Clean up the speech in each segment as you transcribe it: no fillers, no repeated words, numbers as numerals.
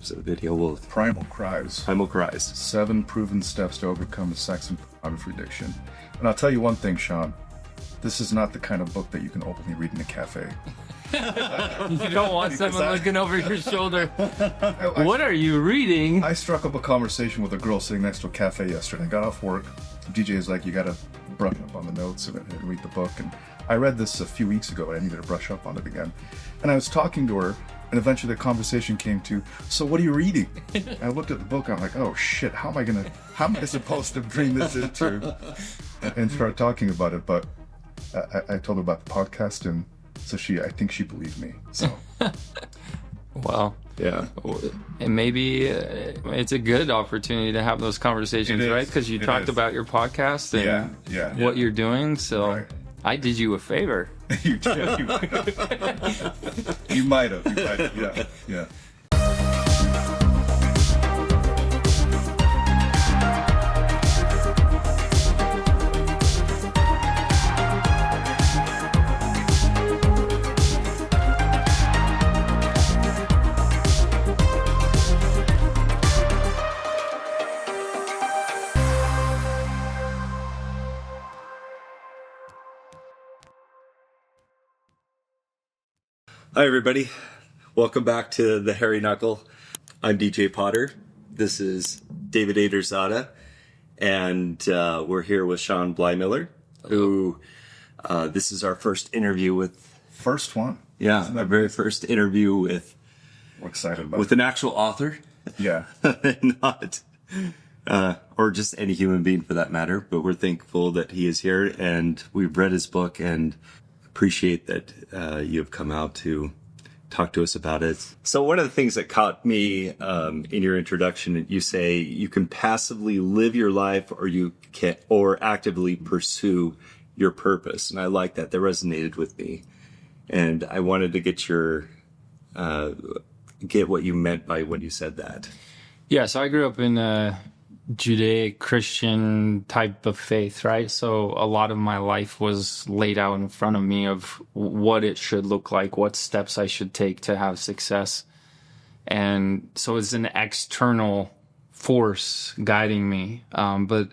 There's a video with Primal Cries. Primal Cries. 7 proven steps to overcome a sex and pornography addiction. And I'll tell you one thing, Shawn. This is not the kind of book that you can openly read in a cafe. You don't want someone looking over your shoulder. What are you reading? I struck up a conversation with a girl sitting next to a cafe yesterday. I got off work. DJ is like, you gotta brush up on the notes and read the book. And I read this a few weeks ago and I needed to brush up on it again. And I was talking to her, and eventually the conversation came to, so what are you reading? And I looked at the book and I'm like, oh shit, how am I supposed to bring this into and start talking about it? But I told her about the podcast, and so I think she believed me. So, Well, Yeah. and maybe it's a good opportunity to have those conversations, right? Because you talked about your podcast and what you're doing. So Right. I did you a favor. you might have. Yeah. Hi, everybody. Welcome back to the Hairy Knuckle. I'm DJ Potter. This is David Aderzada. And we're here with Shawn Blymiller, who this is our first interview with. First one. Yeah, our very first interview with We're excited about with it. an actual author. Yeah. Not or just any human being for that matter, but we're thankful that he is here, and we've read his book and appreciate that you have come out to talk to us about it. So one of the things that caught me in your introduction, you say you can passively live your life, or actively pursue your purpose, and I like that. That resonated with me, and I wanted to get what you meant by when you said that. Yeah, so I grew up in a Judaic-Christian type of faith, right? So a lot of my life was laid out in front of me of what it should look like, what steps I should take to have success. And so it's an external force guiding me. But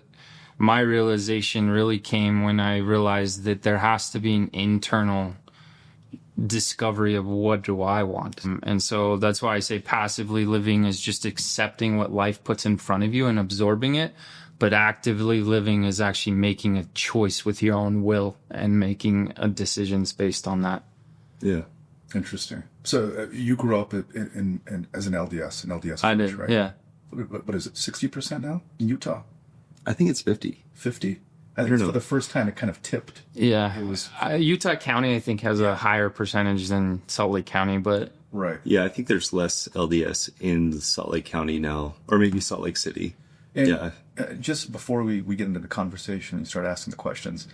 my realization really came when I realized that there has to be an internal discovery of what do I want. And so that's why I say passively living is just accepting what life puts in front of you and absorbing it. But actively living is actually making a choice with your own will and making decisions based on that. Yeah. Interesting. So you grew up in as an LDS church, I did, right? yeah. What is it, 60% now in Utah? I think it's 50. 50? I think for the first time it kind of tipped. Yeah. It was Utah County, I think, has a higher percentage than Salt Lake County, but right. Yeah, I think there's less LDS in Salt Lake County now, or maybe Salt Lake City. And Yeah. Just before we get into the conversation and start asking the questions,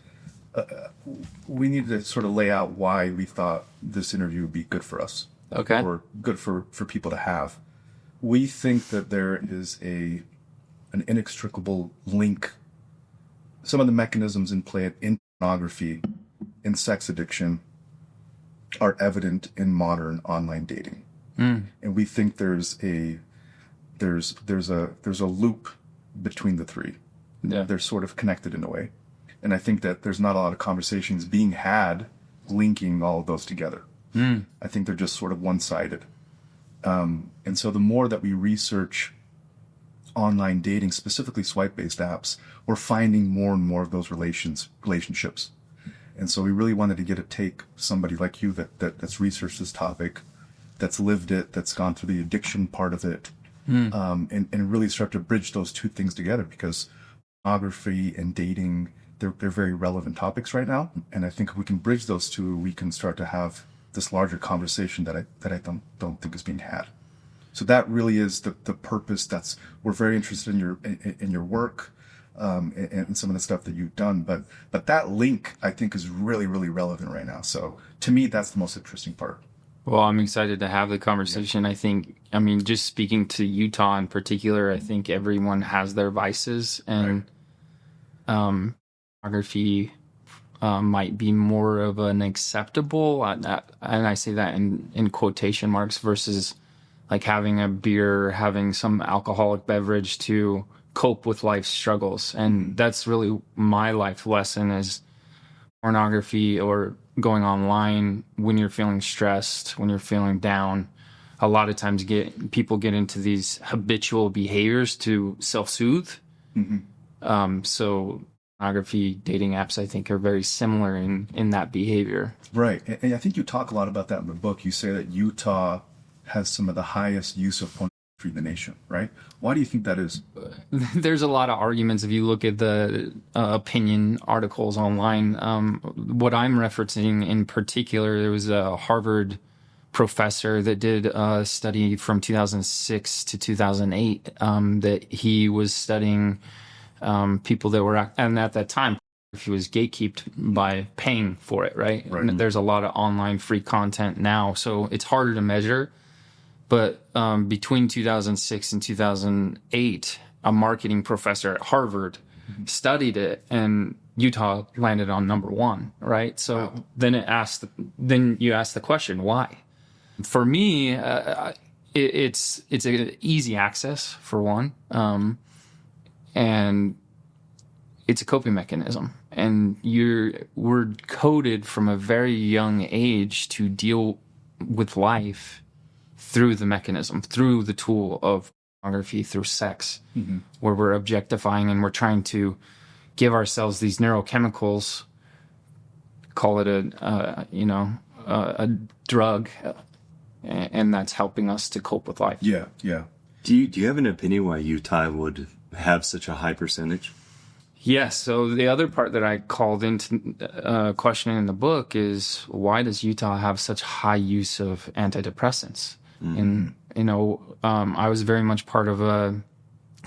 we need to sort of lay out why we thought this interview would be good for us. okay. Or good for people to have. We think that there is an inextricable link. Some of the mechanisms in play in pornography, in sex addiction, are evident in modern online dating, and we think there's a loop between the three. Yeah. They're sort of connected in a way, and I think that there's not a lot of conversations being had linking all of those together. I think they're just sort of one-sided, and so the more that we research online dating, specifically swipe-based apps, we're finding more and more of those relationships. And so we really wanted to take somebody like you that's researched this topic, that's lived it, that's gone through the addiction part of it, and really start to bridge those two things together, because pornography and dating, they're very relevant topics right now. And I think if we can bridge those two, we can start to have this larger conversation that I don't think is being had. So that really is the purpose. We're very interested in your work, and some of the stuff that you've done. But that link, I think, is really, really relevant right now. So to me, that's the most interesting part. Well, I'm excited to have the conversation. I mean, just speaking to Utah in particular, I think everyone has their vices, and pornography might be more of an acceptable, and I say that in quotation marks, versus like having a beer, having some alcoholic beverage to cope with life's struggles. And that's really my life lesson is pornography or going online when you're feeling stressed, when you're feeling down. A lot of times people get into these habitual behaviors to self-soothe. So pornography, dating apps, I think, are very similar in that behavior. Right. And I think you talk a lot about that in the book. You say that Utah has some of the highest use of pornography in the nation, right? Why do you think that is? There's a lot of arguments if you look at the opinion articles online. What I'm referencing in particular, there was a Harvard professor that did a study from 2006 to 2008 that he was studying people that were, and at that time, he was gatekept by paying for it, right? And there's a lot of online free content now, so it's harder to measure. But between 2006 and 2008, a marketing professor at Harvard studied it, and Utah landed on number one, right? So then you ask the question, why? For me, it's an easy access for one, and it's a coping mechanism. And we're coded from a very young age to deal with life through the mechanism, through the tool of pornography, through sex, where we're objectifying and we're trying to give ourselves these neurochemicals, call it a drug, and that's helping us to cope with life. Yeah. Do you have an opinion why Utah would have such a high percentage? Yes. So the other part that I called into questioning in the book is, why does Utah have such high use of antidepressants? And, I was very much part of a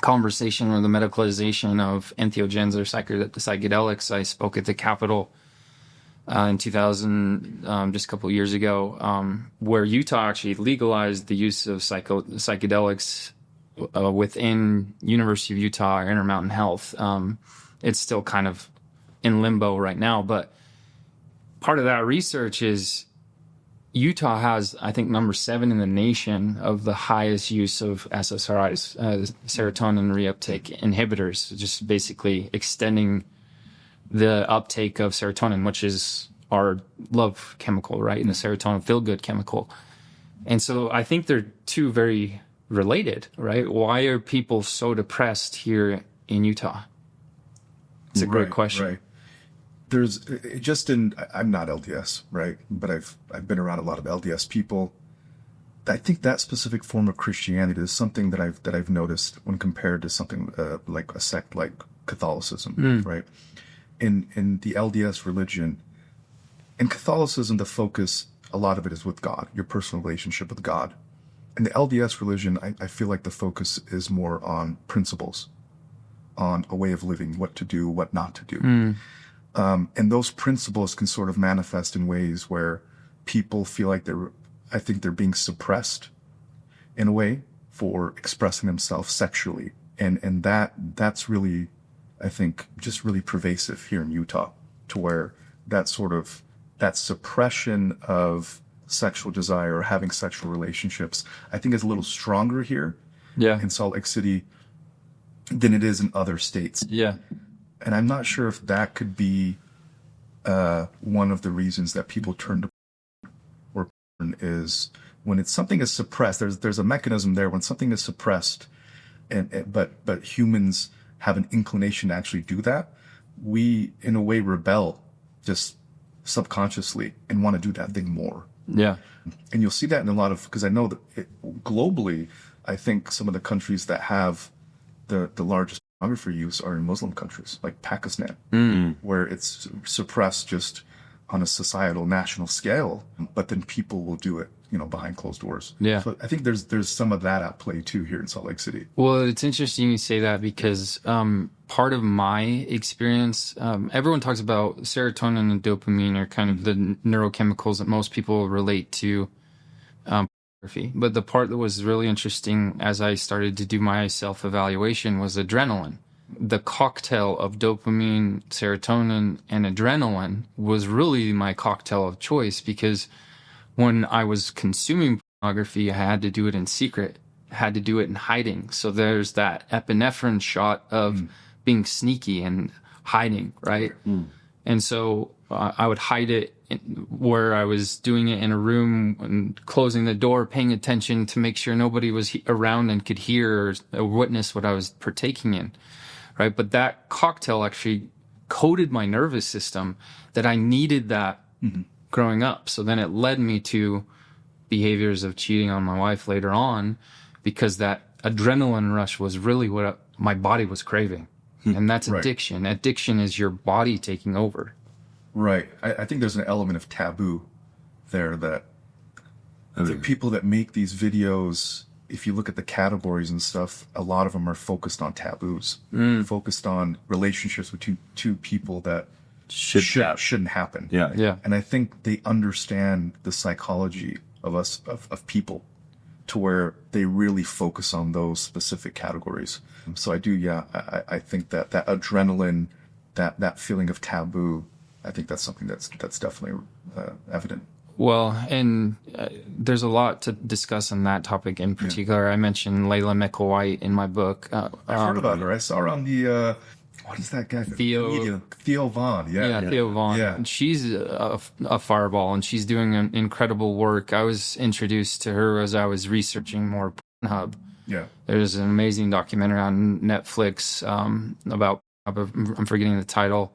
conversation on the medicalization of entheogens or psychedelics. I spoke at the Capitol in 2000, just a couple of years ago, where Utah actually legalized the use of psychedelics within University of Utah or Intermountain Health. It's still kind of in limbo right now, but part of that research is Utah has, I think, number 7 in the nation of the highest use of SSRIs, serotonin reuptake inhibitors, just basically extending the uptake of serotonin, which is our love chemical, right? And the serotonin feel-good chemical. And so I think they're two very related, right? Why are people so depressed here in Utah? It's a great question. Right. There's just I'm not LDS, right? But I've been around a lot of LDS people. I think that specific form of Christianity is something that I've noticed when compared to something like a sect like Catholicism, right? In the LDS religion, in Catholicism, the focus, a lot of it is with God, your personal relationship with God. In the LDS religion, I feel like the focus is more on principles, on a way of living, what to do, what not to do. And those principles can sort of manifest in ways where people feel like they're being suppressed in a way for expressing themselves sexually. And that's really, I think, just really pervasive here in Utah, to where that suppression of sexual desire or having sexual relationships, I think is a little stronger here in Salt Lake City than it is in other states. Yeah. And I'm not sure if that could be one of the reasons that people turn to porn, or porn is when something is suppressed. There's a mechanism there when something is suppressed, but humans have an inclination to actually do that. We, in a way, rebel just subconsciously and want to do that thing more. Yeah. And you'll see that in a lot of, because I know that globally, I think some of the countries that have the largest pornography use are in Muslim countries like Pakistan, where it's suppressed just on a societal national scale, but then people will do it, behind closed doors. Yeah. So I think there's some of that at play too here in Salt Lake City. Well, it's interesting you say that because part of my experience, everyone talks about serotonin and dopamine are kind of the neurochemicals that most people relate to pornography. But the part that was really interesting as I started to do my self-evaluation was adrenaline. The cocktail of dopamine, serotonin, and adrenaline was really my cocktail of choice, because when I was consuming pornography, I had to do it in secret. I had to do it in hiding. So there's that epinephrine shot of being sneaky and hiding, right? And so I would hide it where I was doing it in a room and closing the door, paying attention to make sure nobody was around and could hear or witness what I was partaking in, right? But that cocktail actually coded my nervous system that I needed that growing up. So then it led me to behaviors of cheating on my wife later on, because that adrenaline rush was really what my body was craving. And that's addiction. Addiction is your body taking over. Right. I think there's an element of taboo there that the people that make these videos, if you look at the categories and stuff, a lot of them are focused on taboos, focused on relationships with two people that shouldn't happen. Yeah. And I think they understand the psychology of us, of people, to where they really focus on those specific categories. So I I think that adrenaline, that feeling of taboo, I think that's something that's definitely evident. Well, and there's a lot to discuss on that topic in particular. I mentioned Layla Micklewhite in my book. I've heard about her. I saw her on the, what is that guy? Theo Vaughn. Yeah, Theo Vaughn. Yeah. And she's a fireball, and she's doing incredible work. I was introduced to her as I was researching more Pornhub. Yeah. There's an amazing documentary on Netflix about, I'm forgetting the title,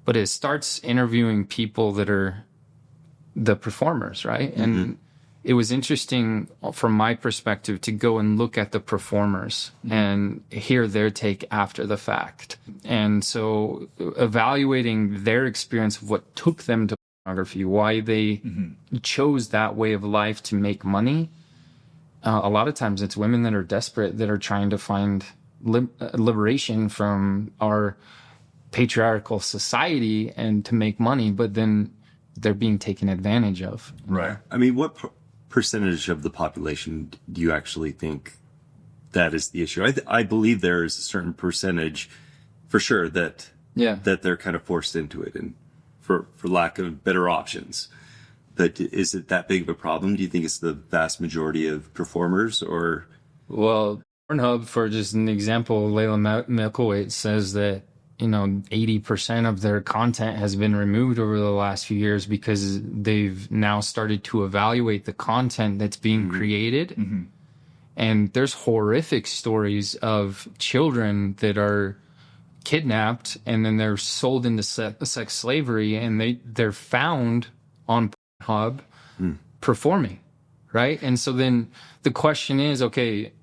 but it starts interviewing people that are the performers, right? And it was interesting from my perspective to go and look at the performers and hear their take after the fact. And so evaluating their experience of what took them to pornography, why they chose that way of life to make money. A lot of times it's women that are desperate, that are trying to find liberation from our patriarchal society and to make money, but then they're being taken advantage of. Right. I mean, what percentage of the population do you actually think that is the issue? I believe there is a certain percentage, for sure, that they're kind of forced into it, and for lack of better options. But is it that big of a problem? Do you think it's the vast majority of performers, or? Well, Pornhub, for just an example, Layla Micklewhite says that 80% of their content has been removed over the last few years because they've now started to evaluate the content that's being created. And there's horrific stories of children that are kidnapped and then they're sold into sex slavery, and they're found on Pornhub performing, right? And so then the question is, okay,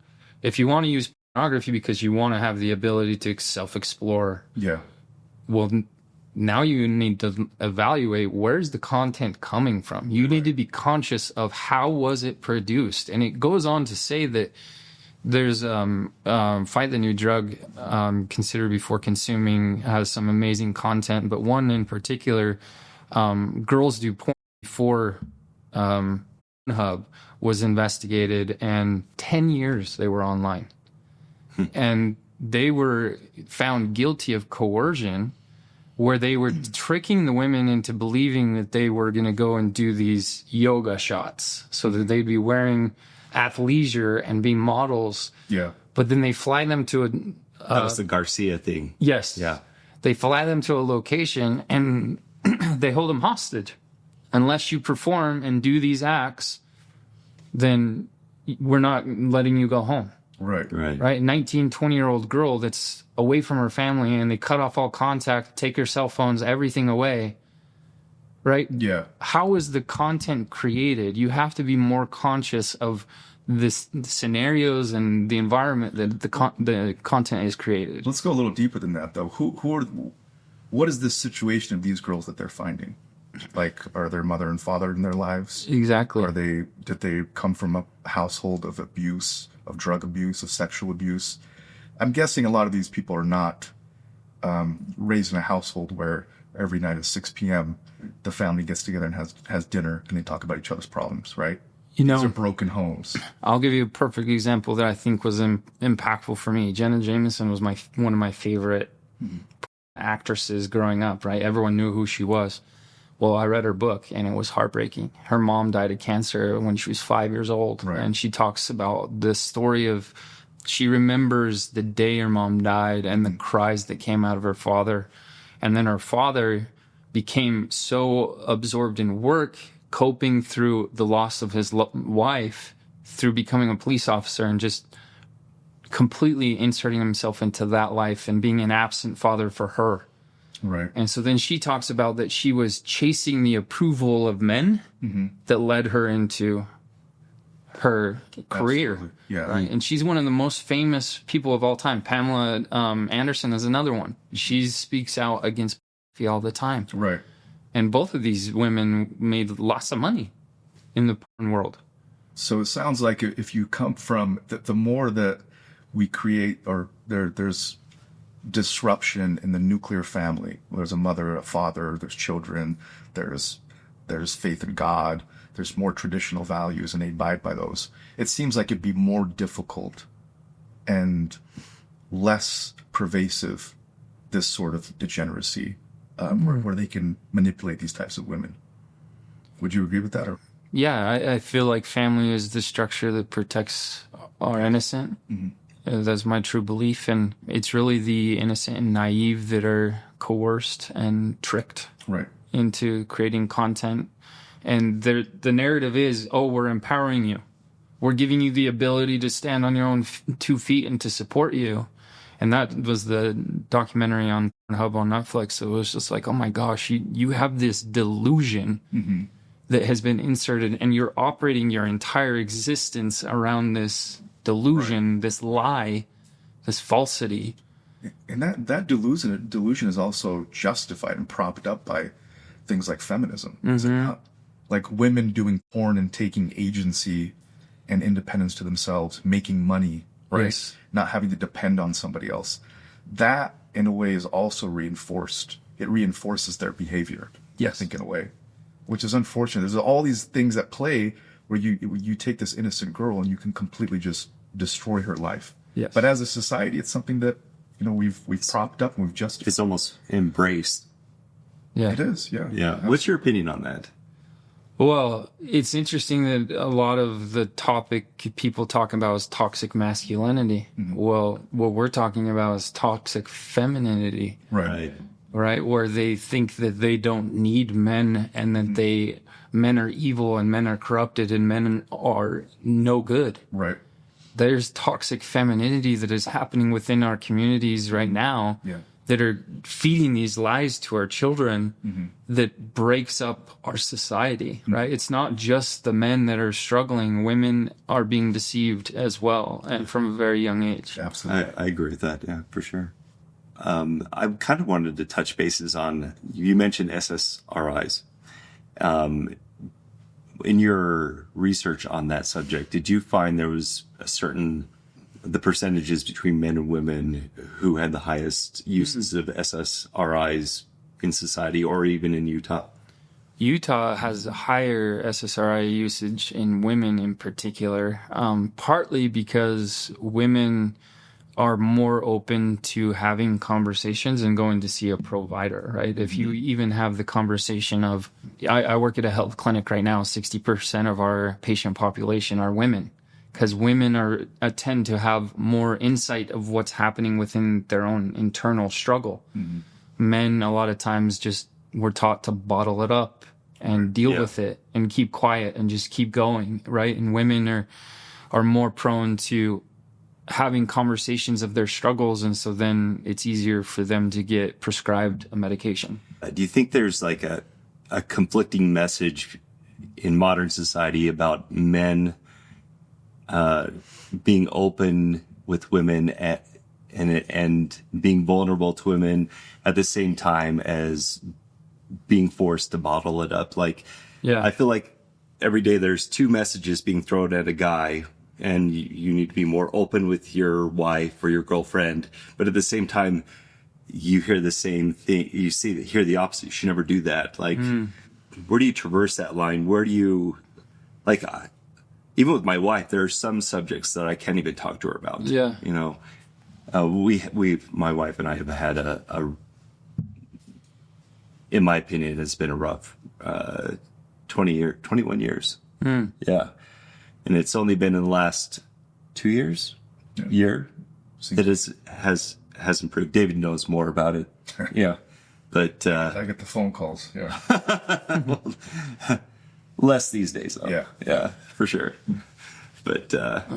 if you want to use pornography because you want to have the ability to self-explore. Yeah. Well, now you need to evaluate, where's the content coming from? You need to be conscious of how was it produced. And it goes on to say that there's Fight the New Drug, Consider Before Consuming, has some amazing content, but one in particular, Girls Do Porn Before Pornhub was investigated, and 10 years they were online. And they were found guilty of coercion, where they were tricking the women into believing that they were going to go and do these yoga shots so that they'd be wearing athleisure and be models. Yeah. But then they fly them to That was the Garcia thing. Yes. Yeah. They fly them to a location and they hold them hostage. Unless you perform and do these acts, then we're not letting you go home. Right. Right? 19, 20-year-old girl that's away from her family, and they cut off all contact, take her cell phones, everything away. Right? Yeah. How is the content created? You have to be more conscious of the scenarios and the environment that the content is created. Let's go a little deeper than that, though. What is the situation of these girls that they're finding? Like, are their mother and father in their lives? Exactly. Did they come from a household of abuse, of drug abuse, of sexual abuse? I'm guessing a lot of these people are not raised in a household where every night at 6 p.m. the family gets together and has dinner and they talk about each other's problems, right? These are broken homes. I'll give you a perfect example that I think was impactful for me. Jenna Jameson was one of my favorite actresses growing up, right? Everyone knew who she was. Well, I read her book and it was heartbreaking. Her mom died of cancer when she was 5 years old. Right. And she talks about this story of, she remembers the day her mom died and the cries that came out of her father. And then her father became so absorbed in work, coping through the loss of his wife, through becoming a police officer and just completely inserting himself into that life and being an absent father for her. Right. And so then she talks about that she was chasing the approval of men that led her into her career. Absolutely. Yeah. Right. And she's one of the most famous people of all time. Pamela Anderson is another one. She speaks out against pornography all the time. Right. And both of these women made lots of money in the porn world. So it sounds like if you come from the more that we create, or there's disruption in the nuclear family. There's a mother, a father, there's children, there's faith in God, there's more traditional values, and they abide by those. It seems like it'd be more difficult and less pervasive, this sort of degeneracy, where they can manipulate these types of women. Would you agree with that? Or? Yeah, I feel like family is the structure that protects our innocent. That's my true belief. And it's really the innocent and naive that are coerced and tricked Right. into creating content. And the narrative is, oh, we're empowering you. We're giving you the ability to stand on your own 2 feet and to support you. And that was the documentary on Pornhub on Netflix. So it was just like, oh my gosh, you have this delusion that has been inserted, and you're operating your entire existence around this delusion, this lie, this falsity. And that delusion is also justified and propped up by things like feminism. Is it not? Like women doing porn and taking agency and independence to themselves, making money, right? Yes. Not having to depend on somebody else. That, in a way, is also reinforced. It reinforces their behavior, I think, in a way, which is unfortunate. There's all these things at play where you take this innocent girl and you can completely just destroy her life. Yes. But as a society, it's something that, we've propped up and we've justified. It's almost embraced. Yeah. It is, yeah. Yeah. What's your opinion on that? Well, it's interesting that a lot of the topic people talk about is toxic masculinity. Well, what we're talking about is toxic femininity. Right. Right? Where they think that they don't need men and that men are evil and men are corrupted and men are no good. Right. There's toxic femininity that is happening within our communities right now. Yeah. That are feeding these lies to our children that breaks up our society, right? It's not just the men that are struggling. Women are being deceived as well, and from a very young age. Absolutely. I agree with that. Yeah, for sure. I kind of wanted to touch bases on, you mentioned SSRIs. In your research on that subject, did you find there was the percentages between men and women who had the highest uses of SSRIs in society, or even in Utah? Utah has a higher SSRI usage in women in particular, partly because women are more open to having conversations and going to see a provider, right? If you even have the conversation of, I work at a health clinic right now, 60% of our patient population are women. Because women tend to have more insight of what's happening within their own internal struggle. Men, a lot of times, just were taught to bottle it up and deal with it and keep quiet and just keep going, right? And women are more prone to having conversations of their struggles, and so then it's easier for them to get prescribed a medication. Do you think there's like a conflicting message in modern society about men being open with women and being vulnerable to women at the same time as being forced to bottle it up? Like, I feel like every day there's 2 messages being thrown at a guy, and you need to be more open with your wife or your girlfriend. But at the same time, you hear the same thing. You hear the opposite. You should never do that. Like, where do you traverse that line? Where do you, like, even with my wife, there are some subjects that I can't even talk to her about. Yeah. My wife and I have had in my opinion, has been a rough 21 years. Yeah. And it's only been in the last 2 years, that has improved. David knows more about it. Yeah. But I get the phone calls. Yeah. less these days, though. Yeah. Yeah, for sure. But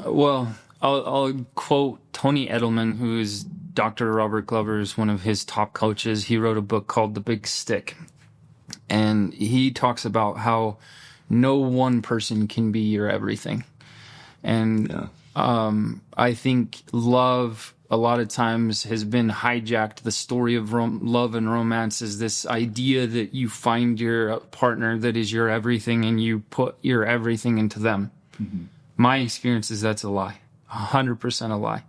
Well, I'll quote Tony Edelman, who is Dr. Robert Glover's one of his top coaches. He wrote a book called The Big Stick. And he talks about how no one person can be your everything. And I think love, a lot of times, has been hijacked. The story of love and romance is this idea that you find your partner that is your everything and you put your everything into them. Mm-hmm. My experience is that's a lie. 100% a lie.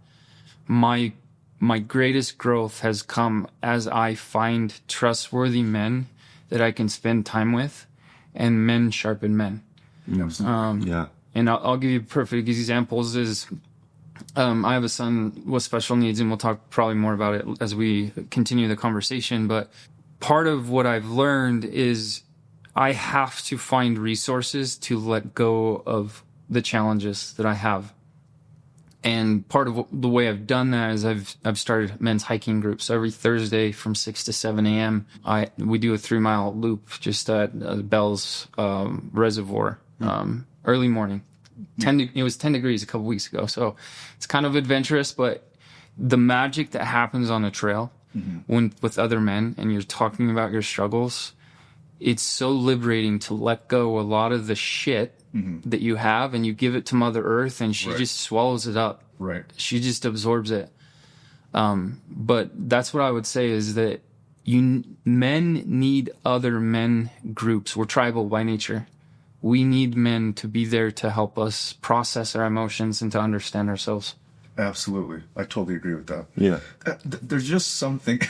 My greatest growth has come as I find trustworthy men that I can spend time with, and men sharpen men. And I'll give you perfect examples. I have a son with special needs, and we'll talk probably more about it as we continue the conversation. But part of what I've learned is I have to find resources to let go of the challenges that I have. And part of the way I've done that is I've started men's hiking groups. So every Thursday from 6 to 7 a.m., we do a 3-mile loop just at Bell's Reservoir, early morning. It was 10 degrees a couple weeks ago. So it's kind of adventurous, but the magic that happens on a trail with other men and you're talking about your struggles, it's so liberating to let go a lot of the shit that you have, and you give it to Mother Earth, and she just swallows it up. Right. She just absorbs it. But that's what I would say is that men need other men groups. We're tribal by nature. We need men to be there to help us process our emotions and to understand ourselves. Absolutely. I totally agree with that. Yeah. There's just something,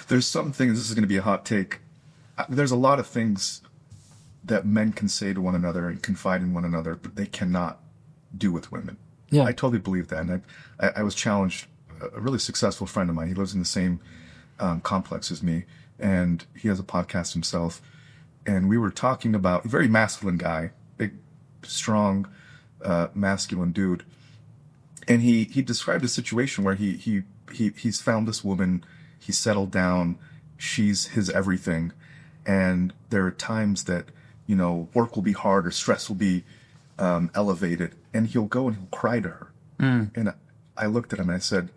this is going to be a hot take. There's a lot of things that men can say to one another and confide in one another, but they cannot do with women. Yeah. I totally believe that. And I was challenged, a really successful friend of mine, he lives in the same complex as me, and he has a podcast himself. And we were talking about a very masculine guy, big, strong, masculine dude. And he described a situation where he's found this woman, he's settled down, she's his everything. And there are times that, work will be hard or stress will be elevated, and he'll go and he'll cry to her. And I looked at him and I said,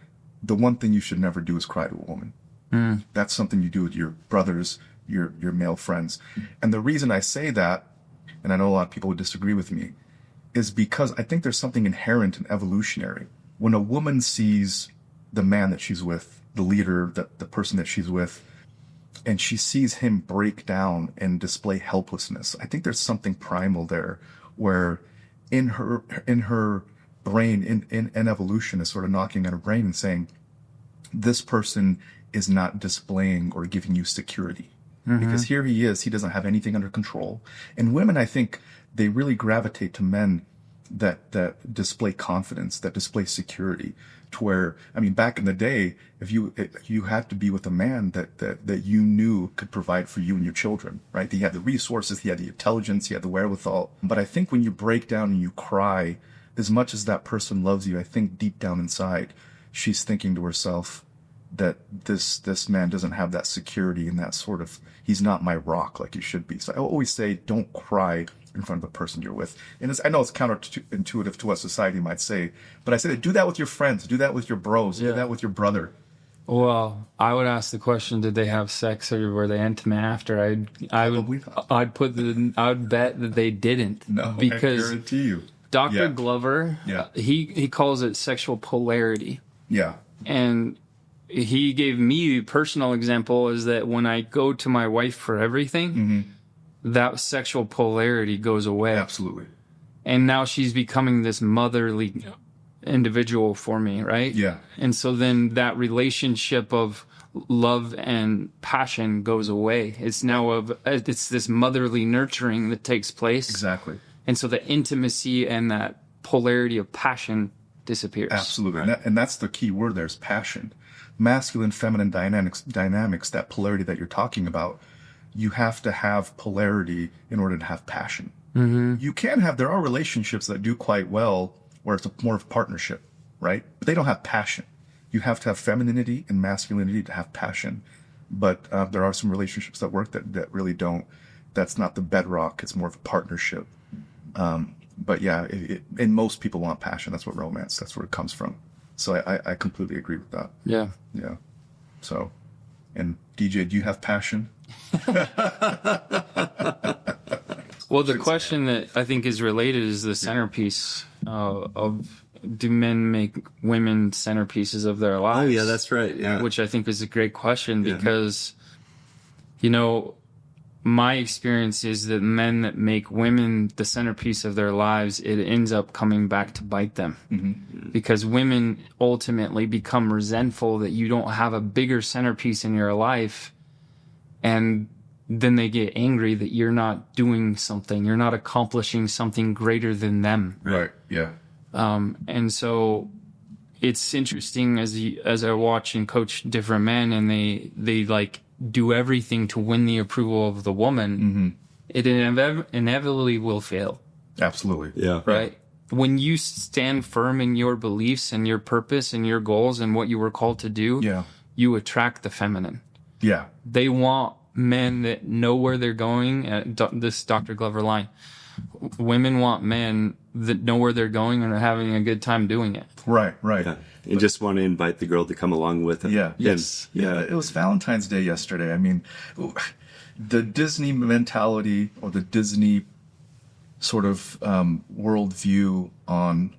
the one thing you should never do is cry to a woman. That's something you do with your brothers, your male friends. And the reason I say that, and I know a lot of people would disagree with me, is because I think there's something inherent and evolutionary. When a woman sees the man that she's with, the leader, the person that she's with, and she sees him break down and display helplessness, I think there's something primal there where in her brain, in evolution, is sort of knocking at her brain and saying, this person is not displaying or giving you security. Because here he is, he doesn't have anything under control. And women, I think, they really gravitate to men that display confidence, that display security. To where, back in the day, if you had to be with a man that you knew could provide for you and your children, right? He had the resources, he had the intelligence, he had the wherewithal. But I think when you break down and you cry, as much as that person loves you, I think deep down inside, she's thinking to herself that this man doesn't have that security and that sort of, he's not my rock like he should be. So I always say, don't cry in front of the person you're with. And I know it's counterintuitive to what society might say, but I say that do that with your friends, do that with your bros, do that with your brother. Well, I would ask the question: did they have sex or were they intimate after? I would bet that they didn't. No, because I guarantee you. Dr. Glover, he calls it sexual polarity. Yeah, and he gave me a personal example is that when I go to my wife for everything, that sexual polarity goes away. Absolutely. And now she's becoming this motherly individual for me, right? Yeah. And so then that relationship of love and passion goes away. It's now it's this motherly nurturing that takes place. Exactly. And so the intimacy and that polarity of passion disappears. Absolutely. Right? And that's the key word there is passion. Masculine, feminine dynamics, that polarity that you're talking about, you have to have polarity in order to have passion. There are relationships that do quite well where it's more of a partnership, right? But they don't have passion. You have to have femininity and masculinity to have passion. But there are some relationships that work that really don't. That's not the bedrock. It's more of a partnership. But yeah, and most people want passion. That's what romance, that's where it comes from. So I completely agree with that. Yeah. Yeah. So, and DJ, do you have passion? Well, the question that I think is related is the centerpiece of, do men make women centerpieces of their lives? Oh, yeah, that's right. Yeah. Which I think is a great question because, you know, my experience is that men that make women the centerpiece of their lives, it ends up coming back to bite them. Because women ultimately become resentful that you don't have a bigger centerpiece in your life, and then they get angry that you're not doing something, you're not accomplishing something greater than them. Right. Yeah. And so it's interesting as I watch and coach different men, and they like do everything to win the approval of the woman. It inevitably will fail. Absolutely. Yeah. Right. When you stand firm in your beliefs and your purpose and your goals and what you were called to do, you attract the feminine. Yeah. They want men that know where they're going. This Dr. Glover line. Women want men that know where they're going and are having a good time doing it. Right. Right. Yeah. And just want to invite the girl to come along with them. Yeah. Yes. Yeah. It was Valentine's Day yesterday. I mean, the Disney mentality or the Disney sort of worldview on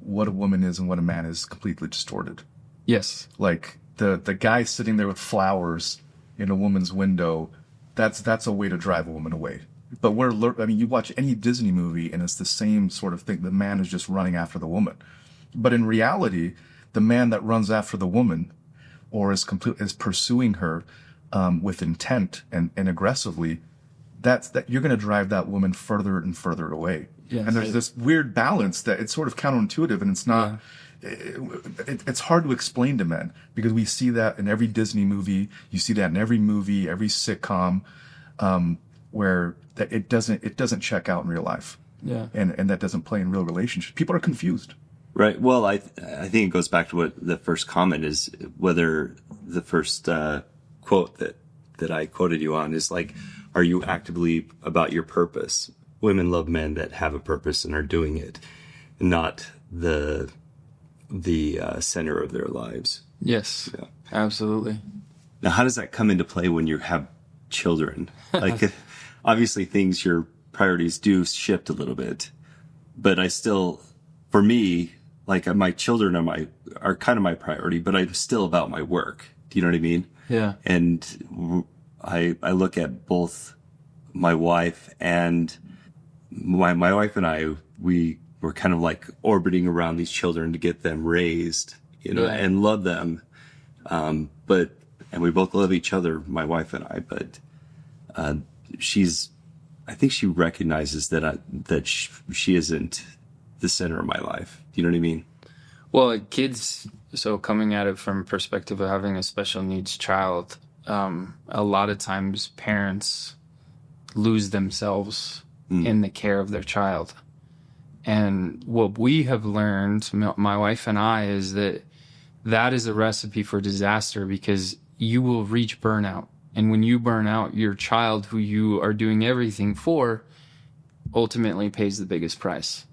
what a woman is and what a man is completely distorted. Yes. Like the guy sitting there with flowers in a woman's window, that's a way to drive a woman away. But you watch any Disney movie and it's the same sort of thing. The man is just running after the woman. But in reality, the man that runs after the woman or is pursuing her with intent and aggressively, that you're going to drive that woman further and further away. Yes. And there's this weird balance that it's sort of counterintuitive, and it's not. It's hard to explain to men because we see that in every Disney movie. You see that in every movie, every sitcom, where that it doesn't check out in real life. Yeah. And that doesn't play in real relationships. People are confused. Right. Well, I think it goes back to what the first comment is, whether the first quote that I quoted you on is like, are you actively about your purpose? Women love men that have a purpose and are doing it, not the center of their lives. Yes. Yeah. Absolutely. Now, how does that come into play when you have children? Like, obviously, your priorities do shift a little bit, but for me, like my children are kind of my priority, but I'm still about my work. Do you know what I mean? Yeah. And I look at both my wife and my wife and I, we were kind of like orbiting around these children to get them raised, and love them. And we both love each other, my wife and I, but I think she recognizes that she isn't the center of my life. Do you know what I mean? Well, kids, so coming at it from perspective of having a special needs child, a lot of times parents lose themselves in the care of their child. And what we have learned, my wife and I, is that is a recipe for disaster, because you will reach burnout. And when you burn out, your child, who you are doing everything for, ultimately pays the biggest price.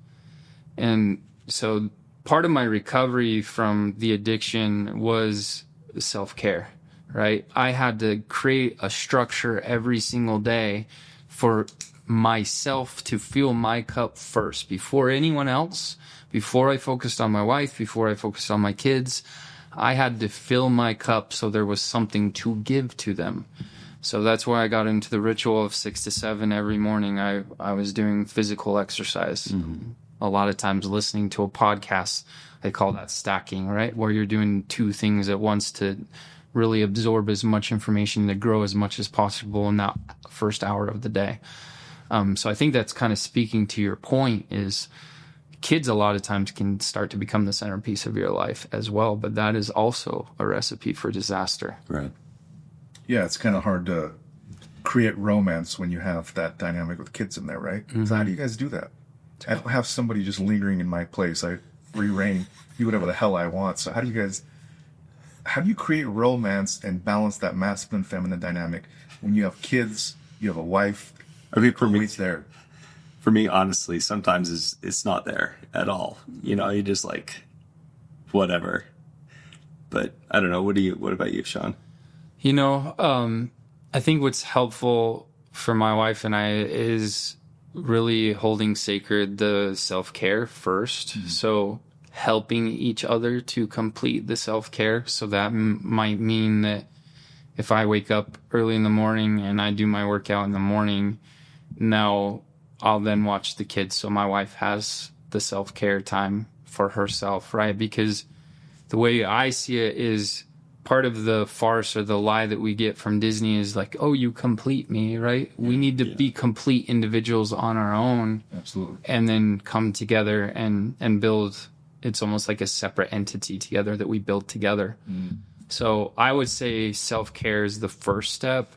And so part of my recovery from the addiction was self-care, right? I had to create a structure every single day for myself to fill my cup first before anyone else. Before I focused on my wife, before I focused on my kids, I had to fill my cup so there was something to give to them. So that's why I got into the ritual of 6 to 7 every morning. I was doing physical exercise. Mm-hmm. A lot of times listening to a podcast. They call that stacking, right? Where you're doing two things at once to really absorb as much information, to grow as much as possible in that first hour of the day. So I think that's kind of speaking to your point, is kids a lot of times can start to become the centerpiece of your life as well, but that is also a recipe for disaster. Right. Yeah, it's kind of hard to create romance when you have that dynamic with kids in there, right? So how do you guys do that? I don't have somebody just lingering in my place. I free reign, do whatever the hell I want. So how do you create romance and balance that masculine feminine dynamic when you have kids, you have a wife? I mean, for me, it's there. For me, honestly, sometimes it's not there at all. You know, you just like whatever. But I don't know. What about you, Shawn? You know, I think what's helpful for my wife and I is really holding sacred the self-care first. So helping each other to complete the self-care. So that might mean that if I wake up early in the morning and I do my workout in the morning, now I'll then watch the kids. So my wife has the self-care time for herself, right? Because the way I see it is part of the farce or the lie that we get from Disney is like, oh, you complete me, right? We need to be complete individuals on our own. Absolutely. And then come together and build. It's almost like a separate entity together that we build together. So I would say self-care is the first step.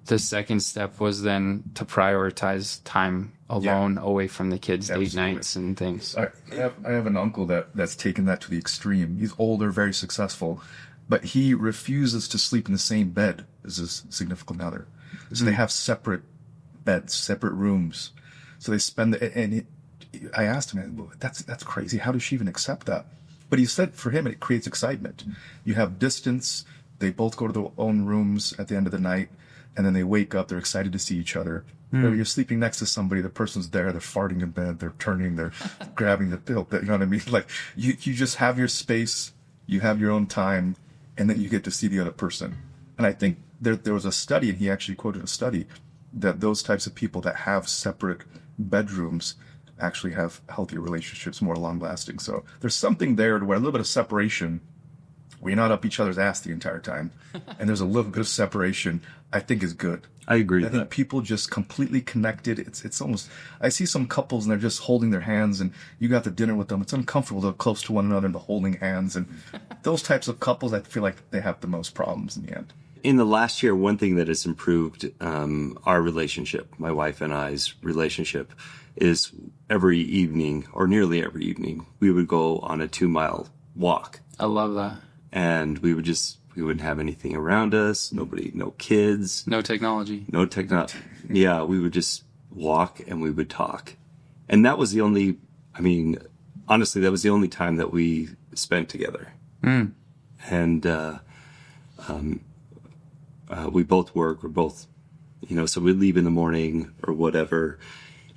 The second step was then to prioritize time alone away from the kids, date nights and things. I have an uncle that's taken that to the extreme. He's older, very successful, but he refuses to sleep in the same bed as his significant other. So they have separate beds, separate rooms. So they spend I asked him, that's crazy. How does she even accept that? But he said for him, it creates excitement. You have distance. They both go to their own rooms at the end of the night, and then they wake up. They're excited to see each other. You're sleeping next to somebody. The person's there. They're farting in bed. They're turning. They're grabbing the pillow. You know what I mean? Like you just have your space. You have your own time, and then you get to see the other person. And I think there was a study, and he actually quoted a study, that those types of people that have separate bedrooms actually have healthier relationships, more long-lasting. So there's something there where a little bit of separation, where you're not up each other's ass the entire time, and there's a little bit of separation, I think is good. I agree. I think people just completely connected. It's almost, I see some couples and they're just holding their hands, and you got the dinner with them. It's uncomfortable. They're close to one another and they're holding hands. And those types of couples, I feel like they have the most problems in the end. In the last year, one thing that has improved our relationship, my wife and I's relationship, is every evening, or nearly every evening, we would go on a 2-mile walk. I love that. And we wouldn't have anything around us, no kids. No technology. Yeah, we would just walk and we would talk. And that was honestly, that was the only time that we spent together. And we both work, we're both, so we leave in the morning or whatever,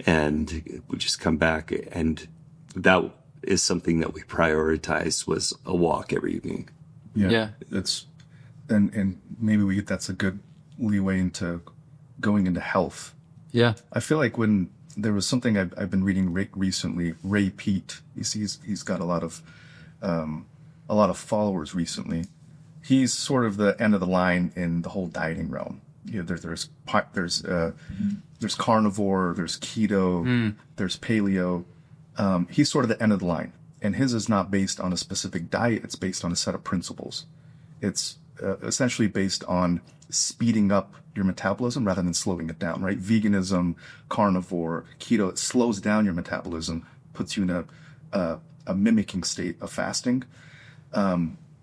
and we just come back, and that is something that we prioritize, was a walk every evening. Yeah. It's, and maybe that's a good leeway into going into health. Yeah. I feel like when there was something I've been reading recently, Ray Peat, he's got a lot of followers recently. He's sort of the end of the line in the whole dieting realm. There's carnivore, there's keto, there's paleo. He's sort of the end of the line, and his is not based on a specific diet. It's based on a set of principles. It's essentially based on speeding up your metabolism rather than slowing it down, right? Veganism, carnivore, keto, it slows down your metabolism, puts you in a mimicking state of fasting.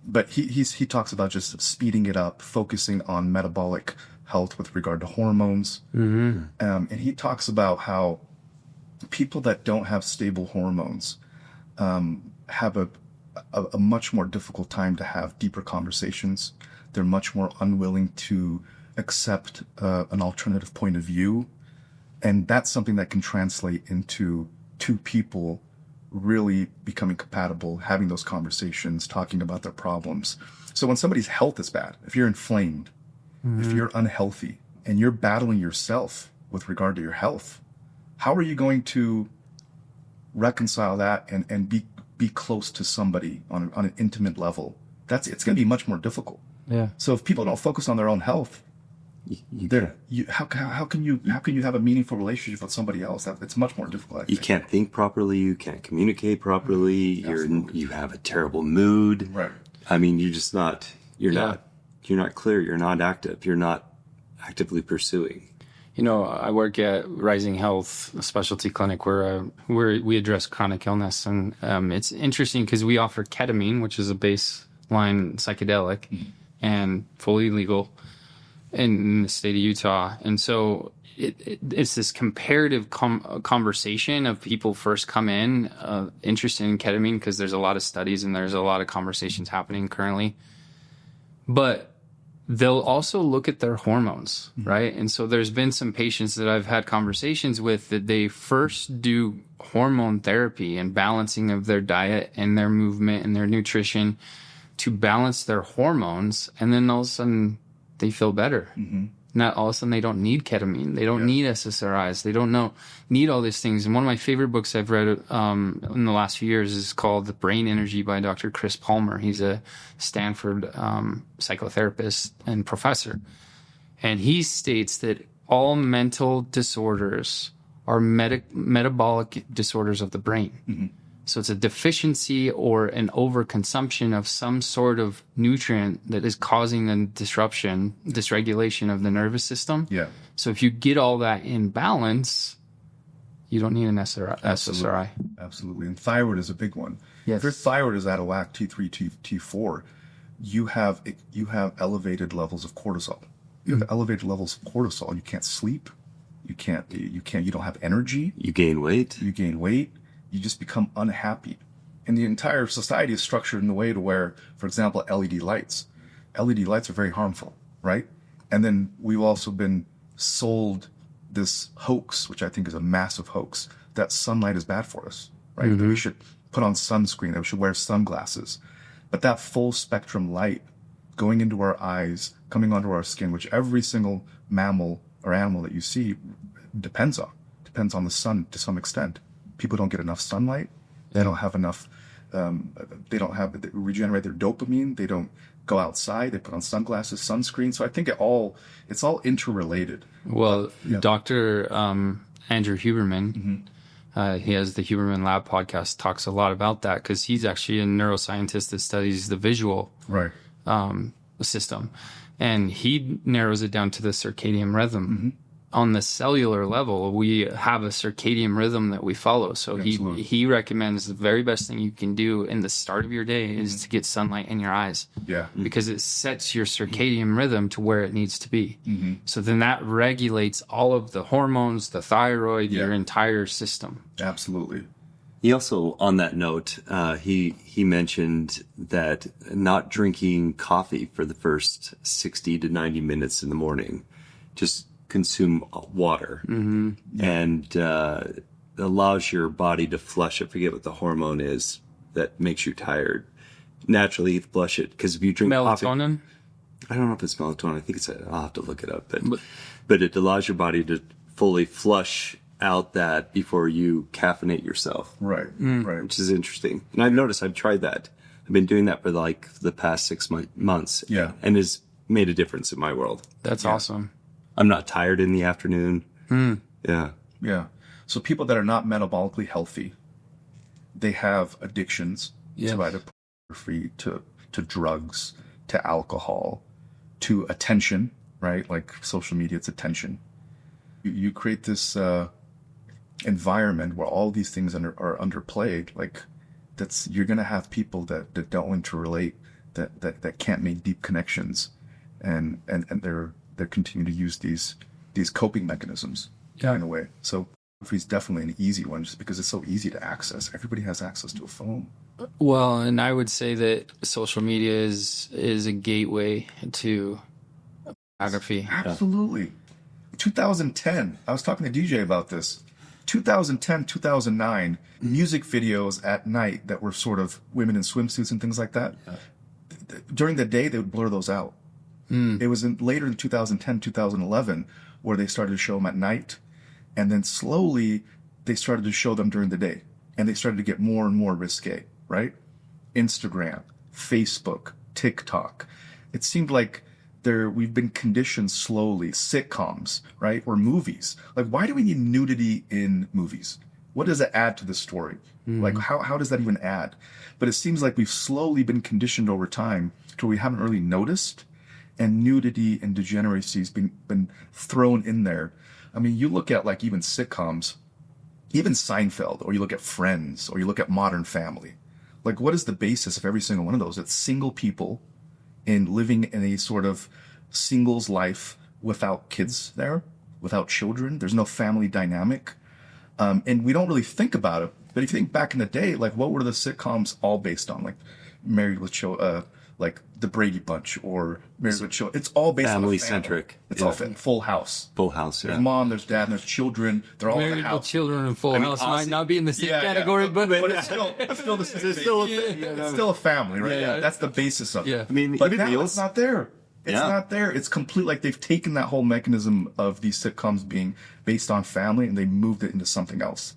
But he talks about just speeding it up, focusing on metabolic health with regard to hormones. And he talks about how people that don't have stable hormones have a much more difficult time to have deeper conversations. They're much more unwilling to accept an alternative point of view. And that's something that can translate into two people really becoming compatible, having those conversations, talking about their problems. So when somebody's health is bad, if you're inflamed, if you're unhealthy, and you're battling yourself with regard to your health, how are you going to reconcile that and be close to somebody on an intimate level? It's going to be much more difficult. Yeah. So if people don't focus on their own health, how can you have a meaningful relationship with somebody else? It's much more difficult. I think. You can't think properly. You can't communicate properly. You have a terrible mood. Right. I mean, you're not clear. You're not active. You're not actively pursuing? I work at Rising Health, a specialty clinic where we address chronic illness. And it's interesting because we offer ketamine, which is a baseline psychedelic and fully legal in the state of Utah. And so it's this comparative conversation of people first come in interested in ketamine because there's a lot of studies and there's a lot of conversations happening currently. But they'll also look at their hormones, right? And so there's been some patients that I've had conversations with that they first do hormone therapy and balancing of their diet and their movement and their nutrition to balance their hormones. And then all of a sudden they feel better. Not all of a sudden they don't need ketamine. They don't need SSRIs. They don't need all these things. And one of my favorite books I've read in the last few years is called The Brain Energy by Dr. Chris Palmer. He's a Stanford psychotherapist and professor. And he states that all mental disorders are metabolic disorders of the brain. So it's a deficiency or an overconsumption of some sort of nutrient that is causing the dysregulation of the nervous system. Yeah. So if you get all that in balance, you don't need an SSRI. Absolutely. And thyroid is a big one. Yes. If your thyroid is out of whack, T3, T4, you have elevated levels of cortisol. You have elevated levels of cortisol. You can't sleep. You don't have energy. You gain weight. You just become unhappy. And the entire society is structured in a way to where, for example, LED lights are very harmful, right? And then we've also been sold this hoax, which I think is a massive hoax, that sunlight is bad for us, right? That we should put on sunscreen, that we should wear sunglasses. But that full spectrum light going into our eyes, coming onto our skin, which every single mammal or animal that you see depends on the sun to some extent. People don't get enough sunlight. They don't have enough. They regenerate their dopamine. They don't go outside. They put on sunglasses, sunscreen. So I think it's all interrelated. Well, Dr. Andrew Huberman, he has the Huberman Lab podcast, talks a lot about that because he's actually a neuroscientist that studies the visual system. And he narrows it down to the circadian rhythm. On the cellular level, we have a circadian rhythm that we follow. So he recommends the very best thing you can do in the start of your day is to get sunlight in your eyes. Yeah. Because it sets your circadian rhythm to where it needs to be. So then that regulates all of the hormones, the thyroid, your entire system. Absolutely. He also, on that note, he mentioned that not drinking coffee for the first 60 to 90 minutes in the morning, just consume water and allows your body to flush it. Forget what the hormone is that makes you tired. Naturally flush it, because if you drink melatonin, I don't know if it's melatonin. I think I'll have to look it up, but it allows your body to fully flush out that before you caffeinate yourself. Right. Which is interesting. And I've noticed I've tried that. I've been doing that for like the past 6 months. Yeah. And has made a difference in my world. That's awesome. I'm not tired in the afternoon. Yeah. So people that are not metabolically healthy, they have addictions to either pornography, to drugs, to alcohol, to attention, right? Like social media, it's attention. You create this environment where all these things are underplayed. Like you're going to have people that don't interrelate, that can't make deep connections, and they're continuing to use these coping mechanisms in a way. So pornography is definitely an easy one, just because it's so easy to access. Everybody has access to a phone. Well, and I would say that social media is a gateway to pornography. Absolutely. 2010, I was talking to DJ about this. 2010, 2009, music videos at night that were sort of women in swimsuits and things like that. During the day, they would blur those out. It was later in 2010, 2011, where they started to show them at night. And then slowly, they started to show them during the day. And they started to get more and more risque, right? Instagram, Facebook, TikTok. It seemed like we've been conditioned slowly. Sitcoms, right? Or movies. Like, why do we need nudity in movies? What does it add to the story? Like, how does that even add? But it seems like we've slowly been conditioned over time to where we haven't really noticed. and nudity and degeneracy has been thrown in there. I mean, you look at like even sitcoms, even Seinfeld, or you look at Friends, or you look at Modern Family. Like, what is the basis of every single one of those? It's single people living in a sort of singles life without kids there, without children. There's no family dynamic. And we don't really think about it. But if you think back in the day, like, what were the sitcoms all based on? Like Married with like The Brady Bunch or Married with Children. It's all based on family a family. centric. It's all Full House. Full House, yeah. There's mom, there's dad, and there's children. They're all in Married the with house. Children and Full House might not be in the same category, but it's still the same. It's still a family, right? Yeah. That's the basis of it. Yeah. I mean, But even now it's not there. It's not there. It's complete. Like, they've taken that whole mechanism of these sitcoms being based on family and they moved it into something else.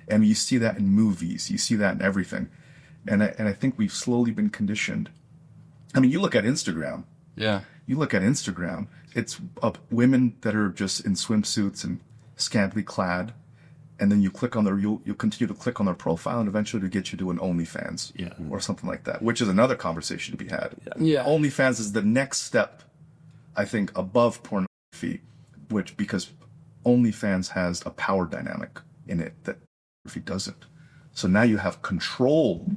And you see that in movies. You see that in everything. And I think we've slowly been conditioned. I mean, you look at Instagram. yeah. You look at Instagram. It's women that are just in swimsuits and scantily clad. And then you click on you'll continue to click on their profile, and eventually to get you to an OnlyFans, or something like that, which is another conversation to be had. Yeah. OnlyFans is the next step, I think, above pornography, because OnlyFans has a power dynamic in it that pornography doesn't. So now you have control.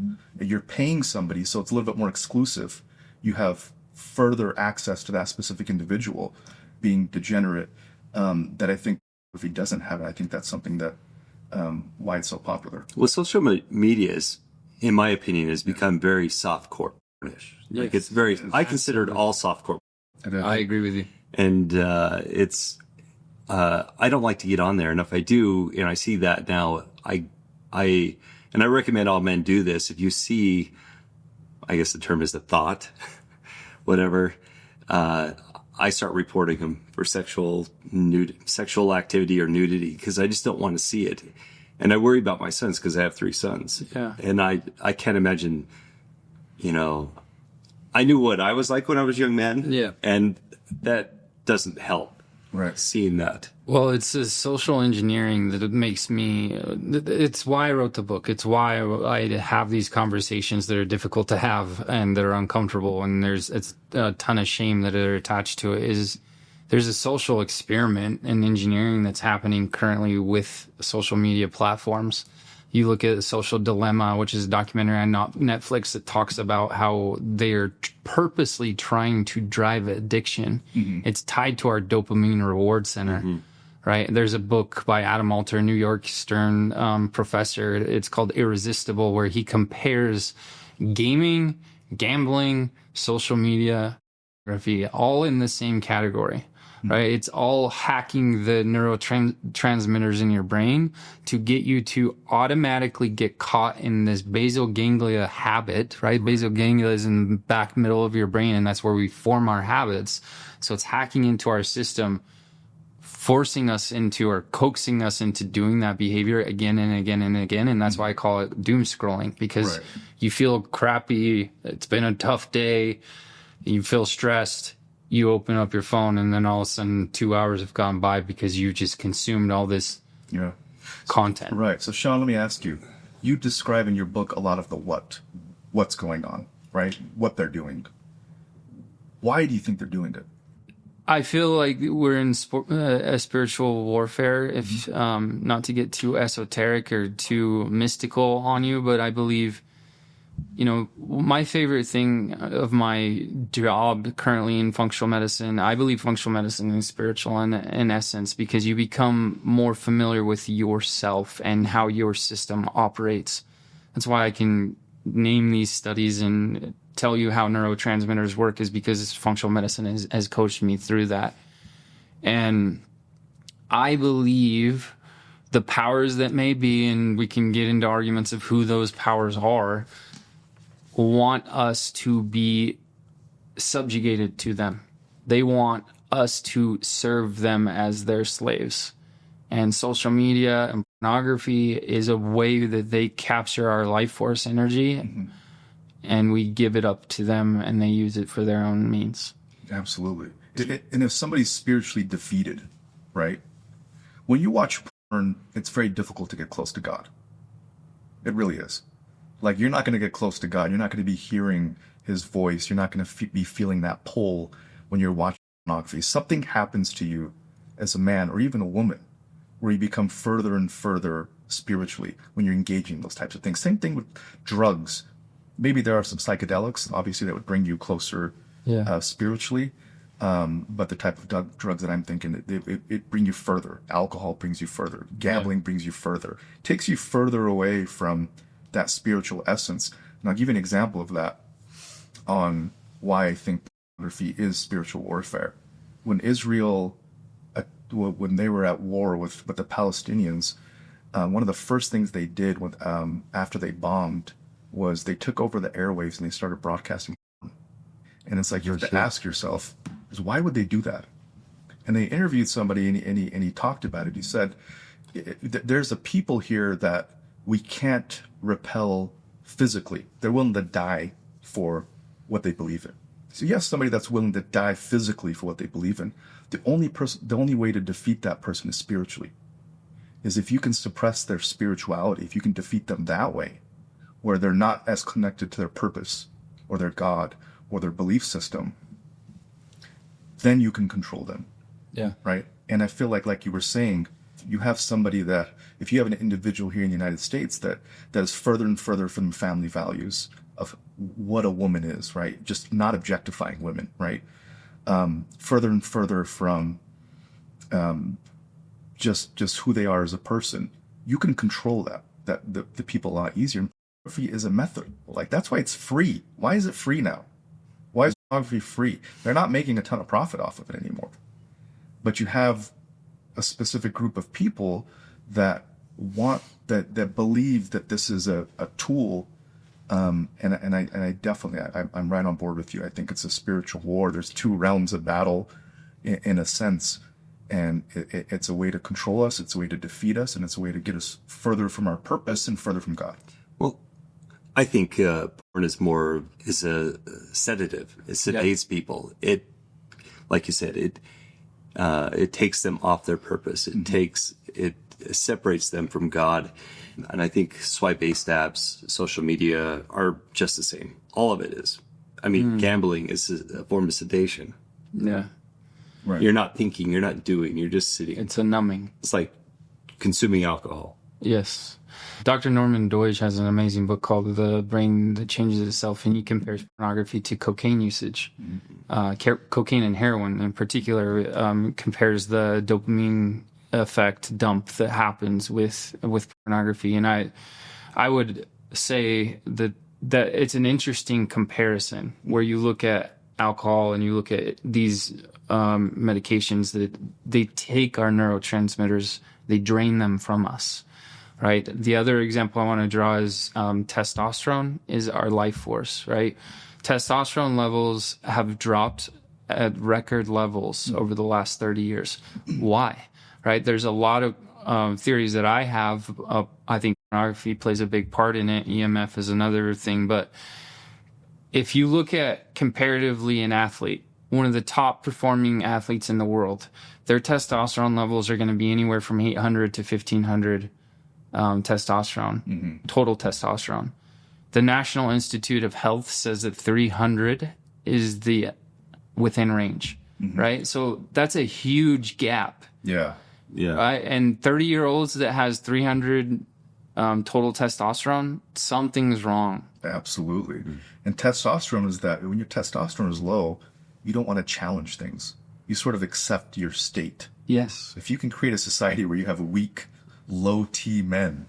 You're paying somebody, so it's a little bit more exclusive. You have further access to that specific individual being degenerate, that I think pornography doesn't have. And I think that's something that why it's so popular. Well, social media is, in my opinion, has become very softcore-ish. Like, it's very, I consider it all softcore. I agree with you. And it's, I don't like to get on there. And if I do, and I see that now, I recommend all men do this. If you see, I guess the term is a thought, whatever, I start reporting them for sexual activity or nudity, because I just don't want to see it. And I worry about my sons because I have 3 sons. Yeah. And I can't imagine, I knew what I was like when I was a young man. Yeah. And that doesn't help. Right. Seeing that. Well, it's the social engineering that makes me, it's why I wrote the book. It's why I have these conversations that are difficult to have and that are uncomfortable. And it's a ton of shame that are attached to it. There's a social experiment in engineering that's happening currently with social media platforms. You look at Social Dilemma, which is a documentary on Netflix that talks about how they're purposely trying to drive addiction. Mm-hmm. It's tied to our dopamine reward center, right? There's a book by Adam Alter, New York Stern professor. It's called Irresistible, where he compares gaming, gambling, social media, pornography, all in the same category. Right, it's all hacking the neurotransmitters in your brain to get you to automatically get caught in this basal ganglia habit. Right, basal ganglia is in the back middle of your brain, and that's where we form our habits. So it's hacking into our system, forcing us into or coaxing us into doing that behavior again and again and again. And that's why I call it doom scrolling, because you feel crappy. It's been a tough day. You feel stressed. You open up your phone, and then all of a sudden 2 hours have gone by because you just consumed all this content. Right. So, Shawn, let me ask you. You describe in your book a lot of the what's going on, right? What they're doing. Why do you think they're doing it? I feel like we're in a spiritual warfare, if not to get too esoteric or too mystical on you, but I believe, my favorite thing of my job currently in functional medicine, I believe functional medicine is spiritual in essence, because you become more familiar with yourself and how your system operates. That's why I can name these studies and tell you how neurotransmitters work, is because functional medicine has coached me through that. And I believe the powers that may be, and we can get into arguments of who those powers are, want us to be subjugated to them. They want us to serve them as their slaves. And social media and pornography is a way that they capture our life force energy, and we give it up to them, and they use it for their own means. Absolutely. And if somebody's spiritually defeated, right? When you watch porn, it's very difficult to get close to God. It really is. Like, you're not going to get close to God. You're not going to be hearing his voice. You're not going to be feeling that pull when you're watching pornography. Something happens to you as a man or even a woman where you become further and further spiritually when you're engaging in those types of things. Same thing with drugs. Maybe there are some psychedelics, obviously, that would bring you closer spiritually. But the type of drugs that I'm thinking, it bring you further. Alcohol brings you further. Gambling brings you further. Takes you further away from that spiritual essence. And I'll give you an example of that on why I think pornography is spiritual warfare. When Israel, when they were at war with the Palestinians, one of the first things they did after they bombed was they took over the airwaves and they started broadcasting. And it's like, you have to ask yourself, is why would they do that? And they interviewed somebody and he talked about it. He said, there's a people here that we can't repel physically. They're willing to die for what they believe in. So yes, somebody that's willing to die physically for what they believe in. The only way to defeat that person is spiritually. Is if you can suppress their spirituality, if you can defeat them that way, where they're not as connected to their purpose or their God or their belief system, then you can control them. Yeah. Right? And I feel like you were saying, you have somebody that, if you have an individual here in the United States that is further and further from family values of what a woman is, right? Just not objectifying women, right? Further and further from just who they are as a person, you can control the people a lot easier. And pornography is a method. Like, that's why it's free. Why is it free now? Why is pornography free? They're not making a ton of profit off of it anymore. But you have a specific group of people that believe that this is a tool. And I definitely, I'm right on board with you. I think it's a spiritual war. There's two realms of battle in a sense. And it's a way to control us. It's a way to defeat us. And it's a way to get us further from our purpose and further from God. Well, I think porn is a sedative. It sedates people. It, like you said, it takes them off their purpose. It separates them from God. And I think swipe-based apps, social media are just the same. All of it is. I mean, gambling is a form of sedation. Yeah. Right. You're not thinking, you're not doing, you're just sitting. It's a numbing. It's like consuming alcohol. Yes. Dr. Norman Doidge has an amazing book called The Brain That Changes Itself, and he compares pornography to cocaine usage. Cocaine and heroin in particular, compares the dopamine effect dump that happens with pornography. And I would say that it's an interesting comparison where you look at alcohol and you look at these medications that they take our neurotransmitters, they drain them from us. Right. The other example I want to draw is testosterone is our life force. Right. Testosterone levels have dropped at record levels over the last 30 years. Why? Right. There's a lot of theories that I have. I think pornography plays a big part in it. EMF is another thing. But if you look at comparatively an athlete, one of the top performing athletes in the world, their testosterone levels are going to be anywhere from 800 to 1500 testosterone, total testosterone. The National Institute of Health says that 300 is the within range, right? So that's a huge gap. Yeah. Yeah. Right? And 30-year-olds that has 300 total testosterone, something's wrong. Absolutely. And testosterone is that when your testosterone is low, you don't want to challenge things. You sort of accept your state. Yes. If you can create a society where you have weak, low T men,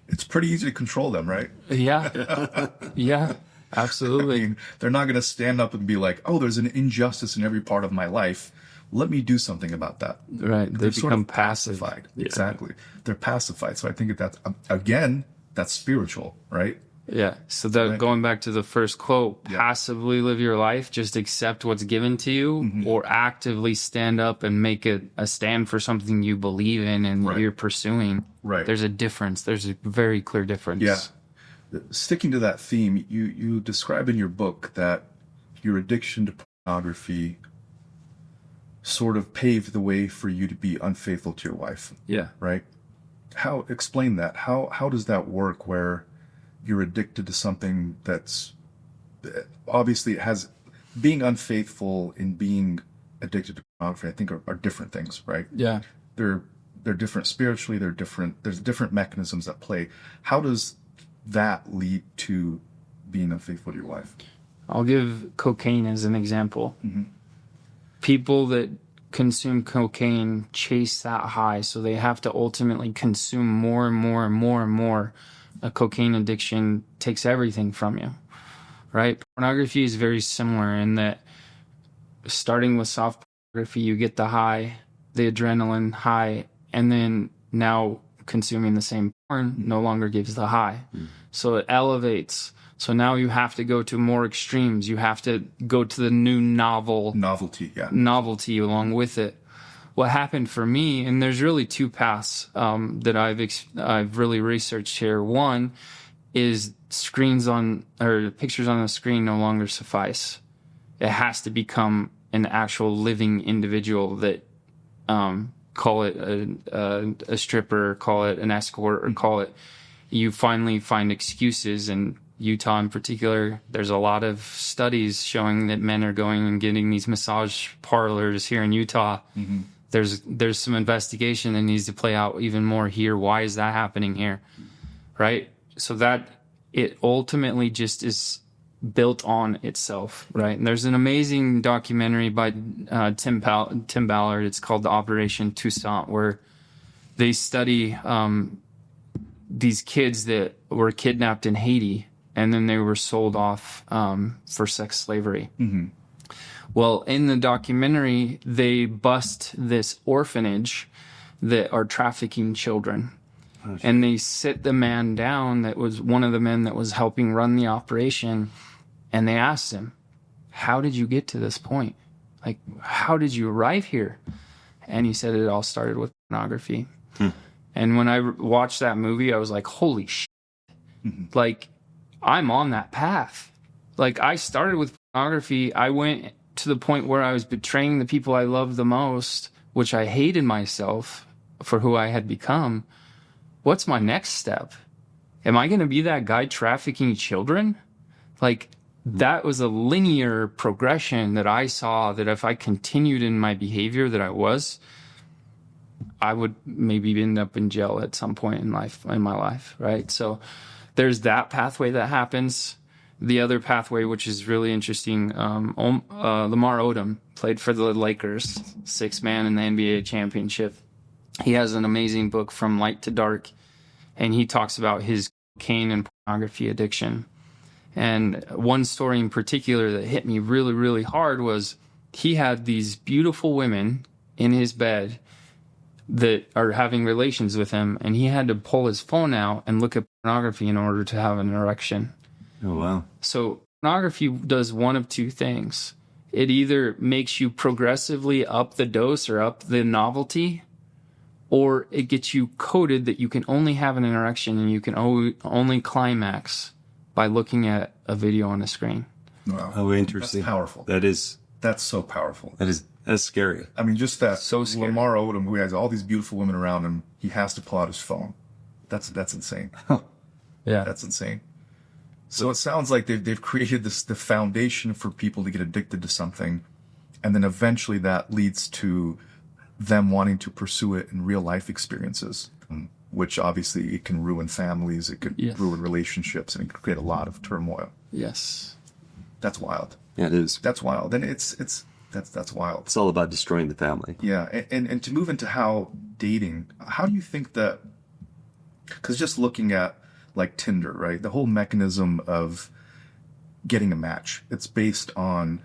it's pretty easy to control them, right? Yeah. Yeah, absolutely. I mean, they're not going to stand up and be like, oh, there's an injustice in every part of my life. Let me do something about that. Right. They sort become of passive. pacified. Yeah. Exactly. They're pacified. So I think that's, again, that's spiritual, right? Yeah. So going back to the first quote, passively live your life, just accept what's given to you, or actively stand up and make a stand for something you believe in and you're pursuing. Right. There's a difference. There's a very clear difference. Yeah. Sticking to that theme, you describe in your book that your addiction to pornography sort of paved the way for you to be unfaithful to your wife. Yeah. Right? Explain that. How does that work where you're addicted to something that's obviously it has being unfaithful and being addicted to pornography, I think, are different things, right? Yeah. They're different spiritually. There's different mechanisms at play. How does that lead to being unfaithful to your wife? I'll give cocaine as an example. People that consume cocaine chase that high, so they have to ultimately consume more and more and more and more. A cocaine addiction takes everything from you, right? Pornography is very similar in that starting with soft pornography, you get the high, the adrenaline high, and then now consuming the same porn no longer gives the high. So it elevates. So now you have to go to more extremes. You have to go to the new Novelty, yeah. novelty along with it. What happened for me, and there's really two paths that I've really researched here. One is pictures on the screen no longer suffice. It has to become an actual living individual that, call it a stripper, call it an escort, or call it, you finally find excuses. And Utah in particular, there's a lot of studies showing that men are going and getting these massage parlors here in Utah. There's some investigation that needs to play out even more here. Why is that happening here? Right? So that it ultimately just is built on itself, right? And there's an amazing documentary by Tim Ballard. It's called The Operation Toussaint, where they study these kids that were kidnapped in Haiti, and then they were sold off for sex slavery. Well, in the documentary, they bust this orphanage that are trafficking children. And they sit the man down that was one of the men that was helping run the operation, and they asked him, how did you get to this point? Like, how did you arrive here? And he said it all started with pornography. And when I watched that movie, I was like, holy shit. Like, I'm on that path. Like, I started with pornography. I went to the point where I was betraying the people I loved the most, which I hated myself for who I had become. What's my next step? Am I going to be that guy trafficking children? Like, that was a linear progression that I saw, that if I continued in my behavior that I was, I would maybe end up in jail at some point in my life, right? So there's that pathway that happens. The other pathway, which is really interesting, Lamar Odom played for the Lakers, sixth man in the NBA championship. He has an amazing book, From Light to Dark, and he talks about his cocaine and pornography addiction. And one story in particular that hit me really, really hard was he had these beautiful women in his bed that are having relations with him, and he had to pull his phone out and look at pornography in order to have an erection. Oh, wow. So pornography does one of two things. It either makes you progressively up the dose or up the novelty, or it gets you coded that you can only have an erection and you can only climax by looking at a video on a screen. Wow. Oh, interesting. That's powerful. That's so powerful. That's scary. I mean, just that So scary. Lamar Odom, who has all these beautiful women around him, he has to pull out his phone. That's insane. Yeah. That's insane. So it sounds like they've created the foundation for people to get addicted to something, and then eventually that leads to them wanting to pursue it in real life experiences, which obviously it can ruin families, it could ruin relationships, and it could create a lot of turmoil. Yes. That's wild. Yeah, it is. That's wild. And that's wild. It's all about destroying the family. Yeah. And to move into how do you think that, because just looking at like Tinder, right? The whole mechanism of getting a match, it's based on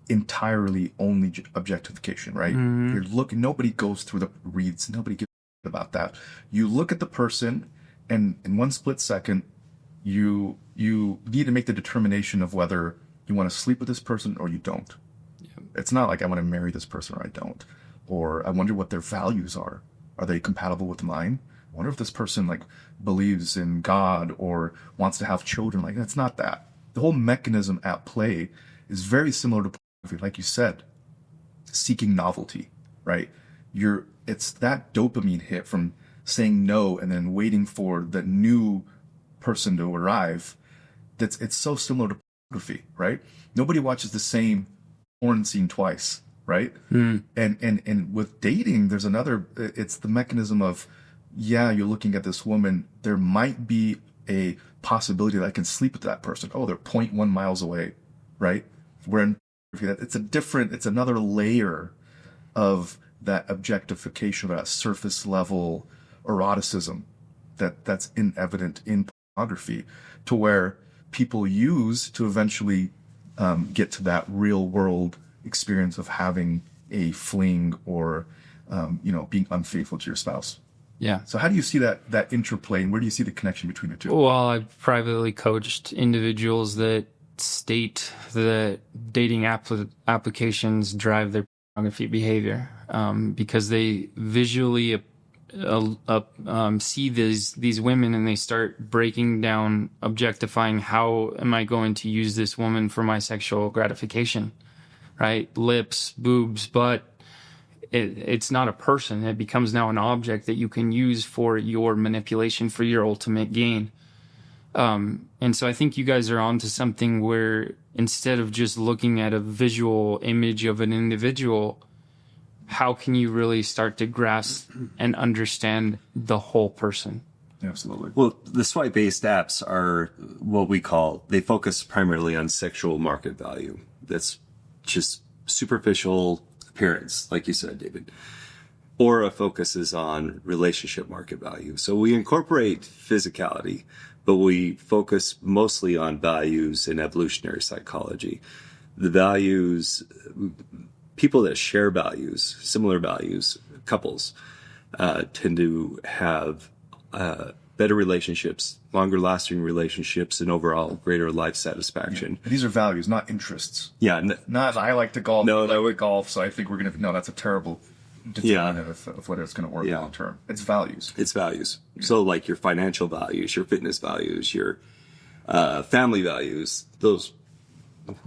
entirely only objectification, right? You're looking, nobody goes through the reads, nobody gives a about that. You look at the person, and in one split second, you need to make the determination of whether you want to sleep with this person or you don't. It's not like I want to marry this person or I don't. Or I wonder what their values are. Are they compatible with mine? I wonder if this person like believes in God or wants to have children. Like, that's not that. The whole mechanism at play is very similar to pornography, like you said, seeking novelty, right? It's that dopamine hit from saying no and then waiting for the new person to arrive. It's so similar to pornography, right? Nobody watches the same porn scene twice, right? And with dating, there's another, it's the mechanism of, yeah, you're looking at this woman, there might be a possibility that I can sleep with that person. Oh, they're 0.1 miles away, right? It's another layer of that objectification, that surface level eroticism that's evident in pornography, to where people use to eventually get to that real world experience of having a fling or being unfaithful to your spouse. Yeah. So how do you see that interplay, and where do you see the connection between the two? Well, I've privately coached individuals that state that dating applications drive their pornography behavior because they visually see these women, and they start breaking down, objectifying, how am I going to use this woman for my sexual gratification, right? Lips, boobs, butt. It's not a person. It becomes now an object that you can use for your manipulation, for your ultimate gain. And so I think you guys are onto something where, instead of just looking at a visual image of an individual, how can you really start to grasp and understand the whole person? Absolutely. Well, the swipe-based apps are what we call, they focus primarily on sexual market value. That's just superficial appearance, like you said, David. Aura focuses on relationship market value. So we incorporate physicality, but we focus mostly on values in evolutionary psychology. The values, people that share values, similar values, couples, tend to have better relationships, longer lasting relationships, and overall greater life satisfaction. Yeah. These are values, not interests. Yeah. Not, I like to golf, No, I like to golf, so I think we're going to, no, that's a terrible determinant of whether it's going to work long term. It's values. It's values. Yeah. So like your financial values, your fitness values, your family values, those.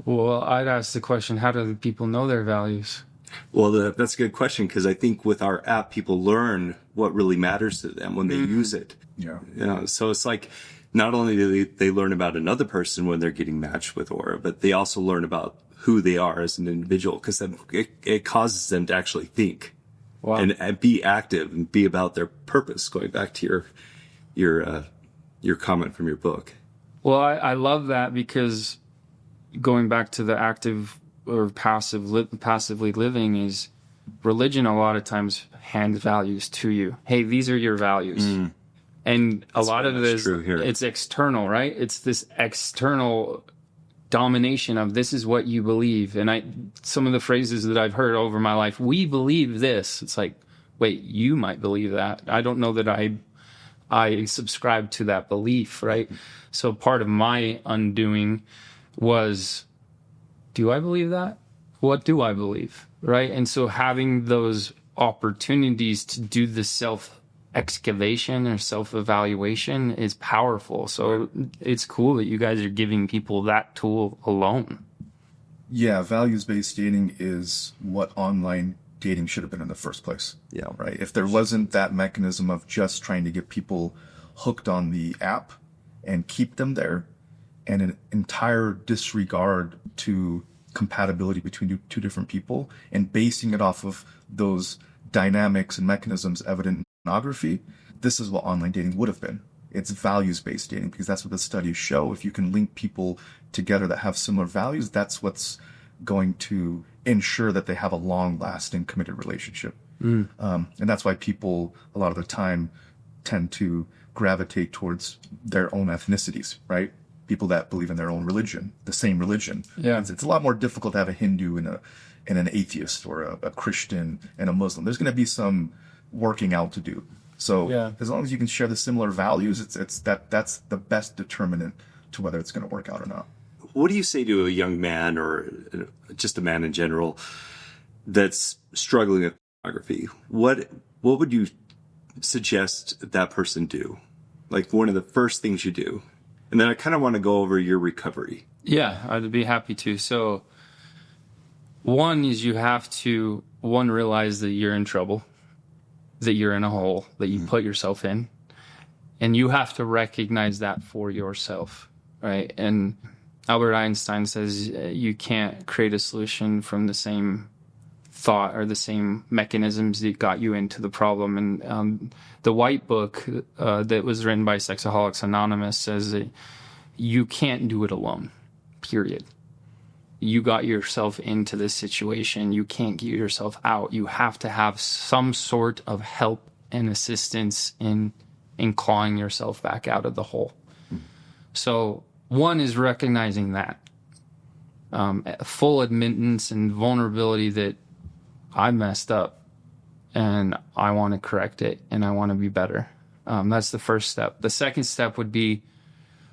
Well, I'd ask the question, how do people know their values? Well, that's a good question, because I think with our app, people learn what really matters to them when they use it. Yeah. So it's like, not only do they learn about another person when they're getting matched with Aura, but they also learn about who they are as an individual, because it causes them to actually think. Wow. And be active and be about their purpose, going back to your comment from your book. Well, I love that, because going back to the active or passively living, is religion a lot of times hands values to you. Hey, these are your values. And a lot of this, it's external, right? It's this external domination of, this is what you believe. And some of the phrases that I've heard over my life, we believe this. It's like, wait, you might believe that. I don't know that I subscribe to that belief, right? So part of my undoing was, do I believe that? What do I believe, right? And so having those opportunities to do the self-excavation or self-evaluation is powerful. So it's cool that you guys are giving people that tool alone. Yeah, values-based dating is what online dating should have been in the first place. Yeah. Right? If there wasn't that mechanism of just trying to get people hooked on the app and keep them there, and an entire disregard to compatibility between two different people, and basing it off of those dynamics and mechanisms evident in pornography, this is what online dating would have been. It's values-based dating, because that's what the studies show. If you can link people together that have similar values, that's what's going to ensure that they have a long-lasting, committed relationship. And that's why people, a lot of the time, tend to gravitate towards their own ethnicities, right? People that believe in their own religion, the same religion. Yeah. It's a lot more difficult to have a Hindu and an atheist, or a Christian and a Muslim. There's going to be some working out to do. So as long as you can share the similar values, that's the best determinant to whether it's going to work out or not. What do you say to a young man, or just a man in general, that's struggling with pornography? What would you suggest that person do? Like, one of the first things you do. And then I kind of want to go over your recovery. Yeah, I'd be happy to. So one is, you have to, realize that you're in trouble, that you're in a hole that you put yourself in. And you have to recognize that for yourself, right? And Albert Einstein says you can't create a solution from the same thought or the same mechanisms that got you into the problem. And the white book that was written by Sexaholics Anonymous says that you can't do it alone, period. You got yourself into this situation. You can't get yourself out. You have to have some sort of help and assistance in clawing yourself back out of the hole. So one is recognizing that full admittance and vulnerability that I messed up and I want to correct it and I want to be better. That's the first step. The second step would be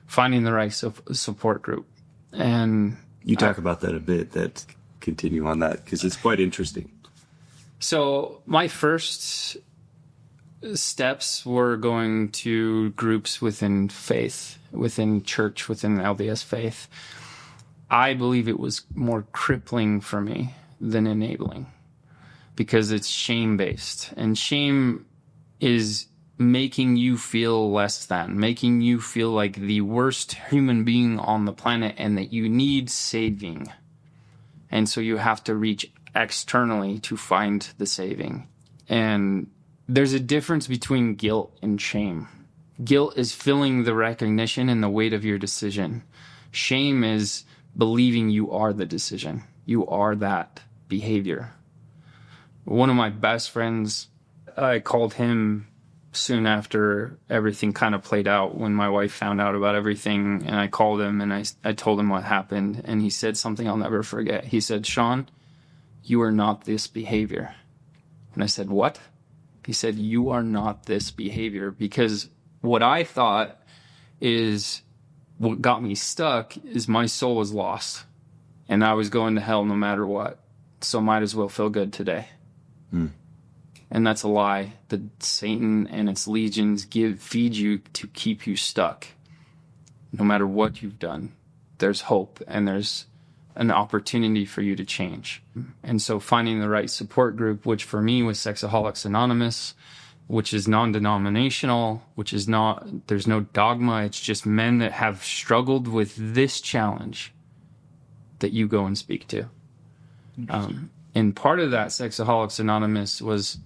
finding the right support group. And you talk about that a bit, that continue on that, because it's quite interesting. So my first steps were going to groups within faith, within church, within the LDS faith. I believe it was more crippling for me than enabling, because it's shame-based. And shame is making you feel less than, making you feel like the worst human being on the planet and that you need saving. And so you have to reach externally to find the saving. And there's a difference between guilt and shame. Guilt is feeling the recognition and the weight of your decision. Shame is believing you are the decision. You are that behavior. One of my best friends, I called him soon after everything kind of played out, when my wife found out about everything, and I called him and I told him what happened, and he said something I'll never forget. He said, "Shawn, you are not this behavior." And I said, "What?" He said, "You are not this behavior." Because what I thought is what got me stuck is my soul was lost and I was going to hell no matter what. So might as well feel good today. And that's a lie that Satan and its legions feed you to keep you stuck. No matter what you've done, there's hope and there's an opportunity for you to change. And so finding the right support group, which for me was Sexaholics Anonymous, which is non-denominational, which is not, there's no dogma. It's just men that have struggled with this challenge that you go and speak to. And part of that Sexaholics Anonymous was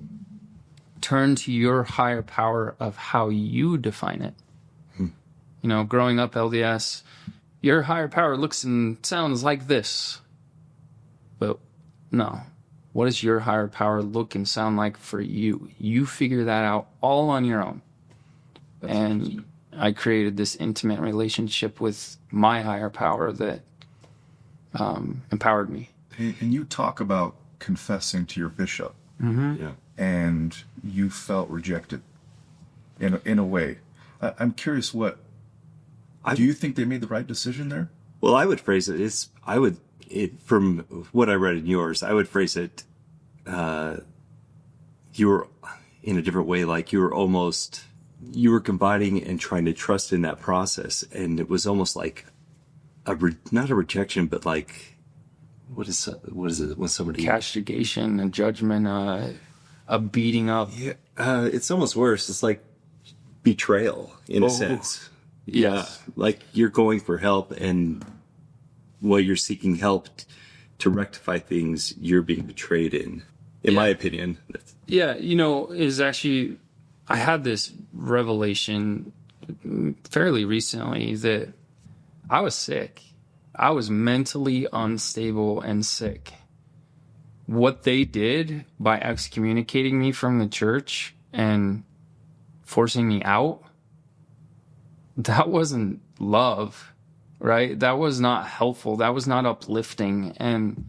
turn to your higher power of how you define it. You know, growing up LDS, your higher power looks and sounds like this. But no. What does your higher power look and sound like for you? You figure that out all on your own. And I created this intimate relationship with my higher power that empowered me. And you talk about confessing to your bishop. Yeah. And you felt rejected in a way. I'm curious, do you think they made the right decision there? Well, I would phrase it, from what I read in yours, I would phrase it, you were in a different way, like you were combining and trying to trust in that process. And it was almost like not a rejection, but like, what is it when somebody... Castigation, a judgment, a beating up. Yeah, it's almost worse. It's like betrayal in a sense. Yes. Yeah, like you're going for help, and while you're seeking help to rectify things, you're being betrayed in my opinion. Yeah, is actually, I had this revelation fairly recently that I was sick. I was mentally unstable and sick. What they did by excommunicating me from the church and forcing me out, that wasn't love, right? That was not helpful. That was not uplifting. And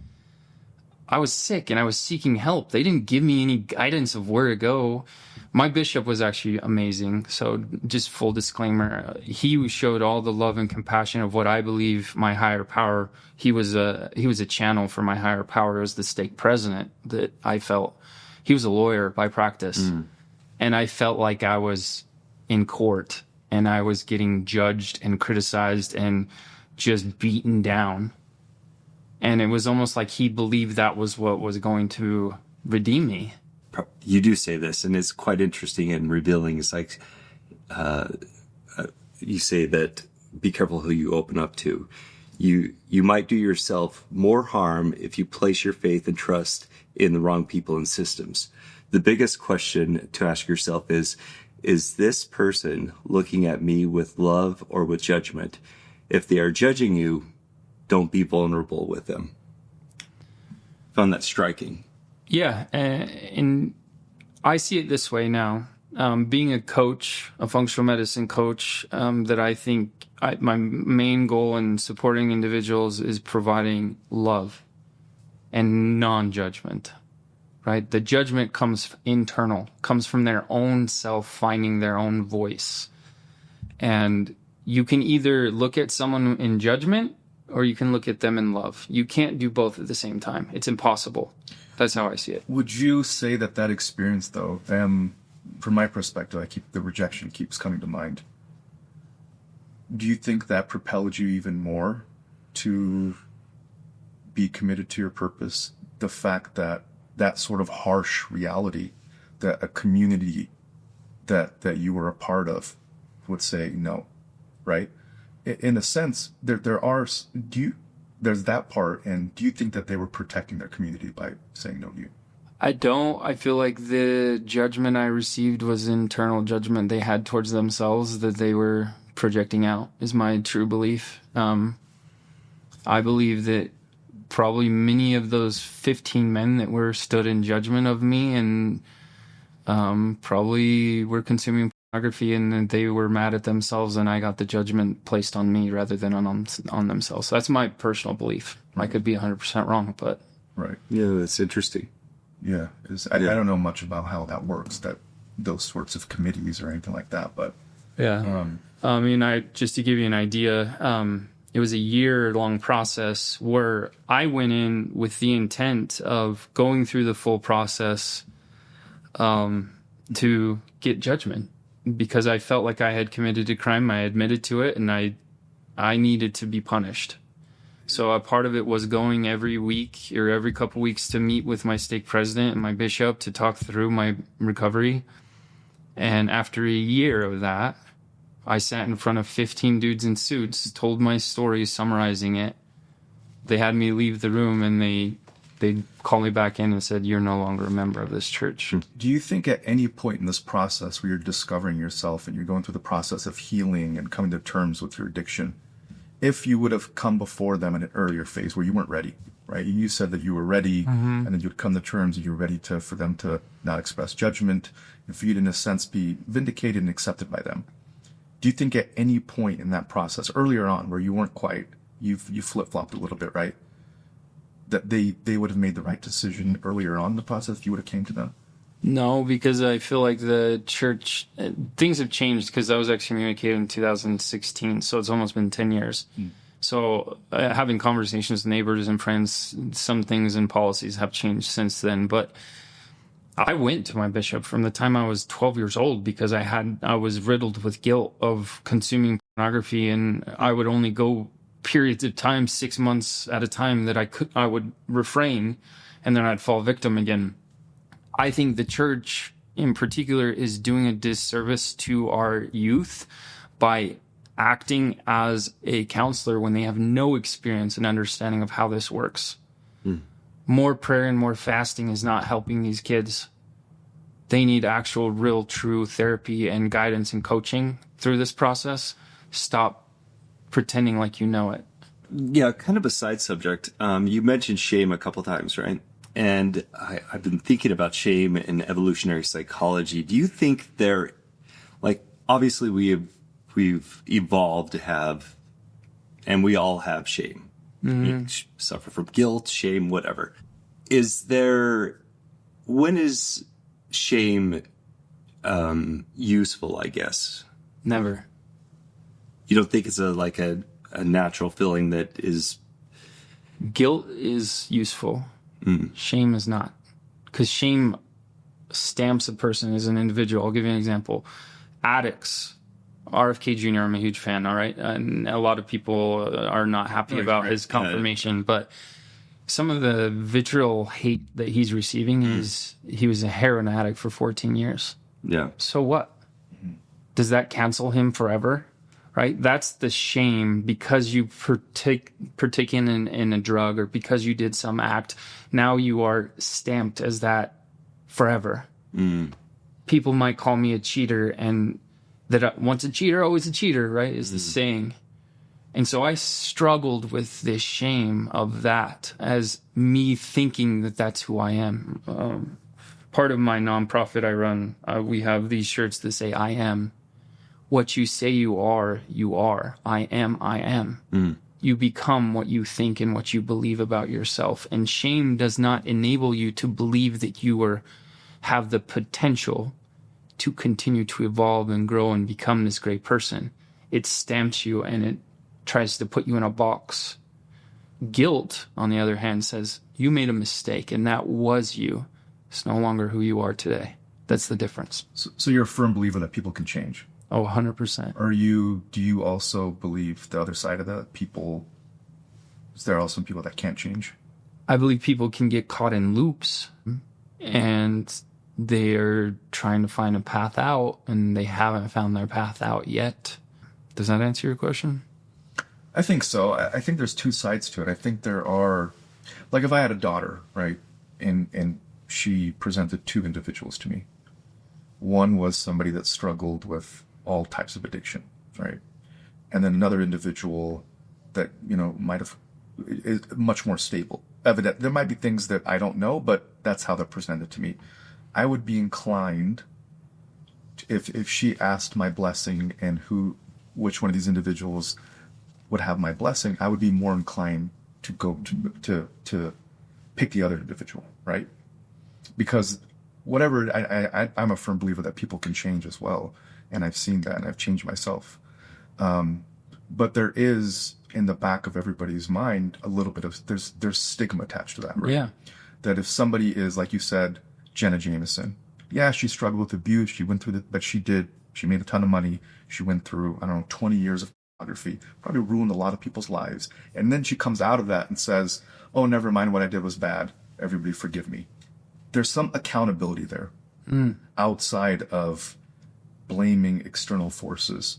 I was sick and I was seeking help. They didn't give me any guidance of where to go. My bishop was actually amazing. So just full disclaimer, he showed all the love and compassion of what I believe my higher power. He was a channel for my higher power as the stake president that I felt. He was a lawyer by practice. And I felt like I was in court and I was getting judged and criticized and just beaten down. And it was almost like he believed that was what was going to redeem me. You do say this, and it's quite interesting and revealing. It's like you say that be careful who you open up to. You might do yourself more harm if you place your faith and trust in the wrong people and systems. The biggest question to ask yourself is this person looking at me with love or with judgment? If they are judging you, don't be vulnerable with them. Found that striking. Yeah, and I see it this way now. Being a coach, a functional medicine coach, that I think my main goal in supporting individuals is providing love and non-judgment, right? The judgment comes internal, comes from their own self finding their own voice. And you can either look at someone in judgment or you can look at them in love. You can't do both at the same time. It's impossible. That's how I see it. Would you say that experience, though, from my perspective, the rejection keeps coming to mind. Do you think that propelled you even more to be committed to your purpose? The fact that sort of harsh reality that a community that you were a part of would say no, right? In a sense, there's that part, and do you think that they were protecting their community by saying no to you? I don't. I feel like the judgment I received was internal judgment they had towards themselves that they were projecting out, is my true belief. I believe that probably many of those 15 men that were stood in judgment of me and probably were consuming pornography, and they were mad at themselves, and I got the judgment placed on me rather than on themselves. So that's my personal belief. I could be 100% wrong, but... Right. Yeah, that's interesting. Yeah. I don't know much about how that works, those sorts of committees or anything like that, but... Yeah. Just to give you an idea, it was a year-long process where I went in with the intent of going through the full process to get judgment, because I felt like I had committed a crime. I admitted to it, and I needed to be punished. So a part of it was going every week or every couple weeks to meet with my stake president and my bishop to talk through my recovery. And after a year of that, I sat in front of 15 dudes in suits, told my story, summarizing it. They had me leave the room, and they called me back in and said, "You're no longer a member of this church." Do you think at any point in this process where you're discovering yourself and you're going through the process of healing and coming to terms with your addiction, if you would have come before them in an earlier phase where you weren't ready, right? You said that you were ready, and then you'd come to terms and you were ready for them to not express judgment and for you to, in a sense, be vindicated and accepted by them. Do you think at any point in that process, earlier on, where you weren't quite, you flip-flopped a little bit, right? That they would have made the right decision earlier on in the process if you would have came to them? No, because I feel like the church, things have changed, because I was excommunicated in 2016, so it's almost been 10 years. So having conversations with neighbors and friends, some things and policies have changed since then. But I went to my bishop from the time I was 12 years old because I was riddled with guilt of consuming pornography, and I would only go periods of time, 6 months at a time, that I would refrain, and then I'd fall victim again. I think the church in particular is doing a disservice to our youth by acting as a counselor when they have no experience and understanding of how this works. More prayer and more fasting is not helping these kids. They need actual, real, true therapy and guidance and coaching through this process. Stop pretending like you know it. Yeah, kind of a side subject. You mentioned shame a couple times, right? And I've been thinking about shame in evolutionary psychology. Do you think obviously we've evolved to have, and we all have shame. You suffer from guilt, shame, whatever. When is shame useful, I guess? Never. You don't think it's a natural feeling that is... Guilt is useful. Shame is not. Because shame stamps a person as an individual. I'll give you an example. Addicts. RFK Jr., I'm a huge fan, all right? And a lot of people are not happy about his confirmation, but some of the vitriol hate that he's receiving is he was a heroin addict for 14 years. Yeah. So what? Does that cancel him forever? right? That's the shame because you partake in a drug or because you did some act. Now you are stamped as that forever. People might call me a cheater, and that once a cheater, always a cheater, right? Is the saying. And so I struggled with this shame of that as me thinking that that's who I am. Part of my nonprofit I run, we have these shirts that say, I am. What you say you are, you are. I am. You become what you think and what you believe about yourself. And shame does not enable you to believe that you have the potential to continue to evolve and grow and become this great person. It stamps you and it tries to put you in a box. Guilt, on the other hand, says you made a mistake and that was you. It's no longer who you are today. That's the difference. So you're a firm believer that people can change? Oh, 100%. Do you also believe the other side of that? Is there also people that can't change? I believe people can get caught in loops and they're trying to find a path out and they haven't found their path out yet. Does that answer your question? I think so. I think there's two sides to it. I think there are, like if I had a daughter, right, and she presented two individuals to me. One was somebody that struggled with all types of addiction, right? And then another individual that, is much more stable. Evident. There might be things that I don't know, but that's how they're presented to me. I would be inclined, if she asked my blessing and which one of these individuals would have my blessing, I would be more inclined to go to pick the other individual, right? Because whatever, I'm a firm believer that people can change as well. And I've seen that and I've changed myself. But there is in the back of everybody's mind a little bit of, there's stigma attached to that, right? Yeah. That if somebody is, like you said, Jenna Jameson, yeah, she struggled with abuse. She went through but she made a ton of money. She went through, 20 years of pornography, probably ruined a lot of people's lives. And then she comes out of that and says, oh, never mind, what I did was bad. Everybody forgive me. There's some accountability there outside of blaming external forces.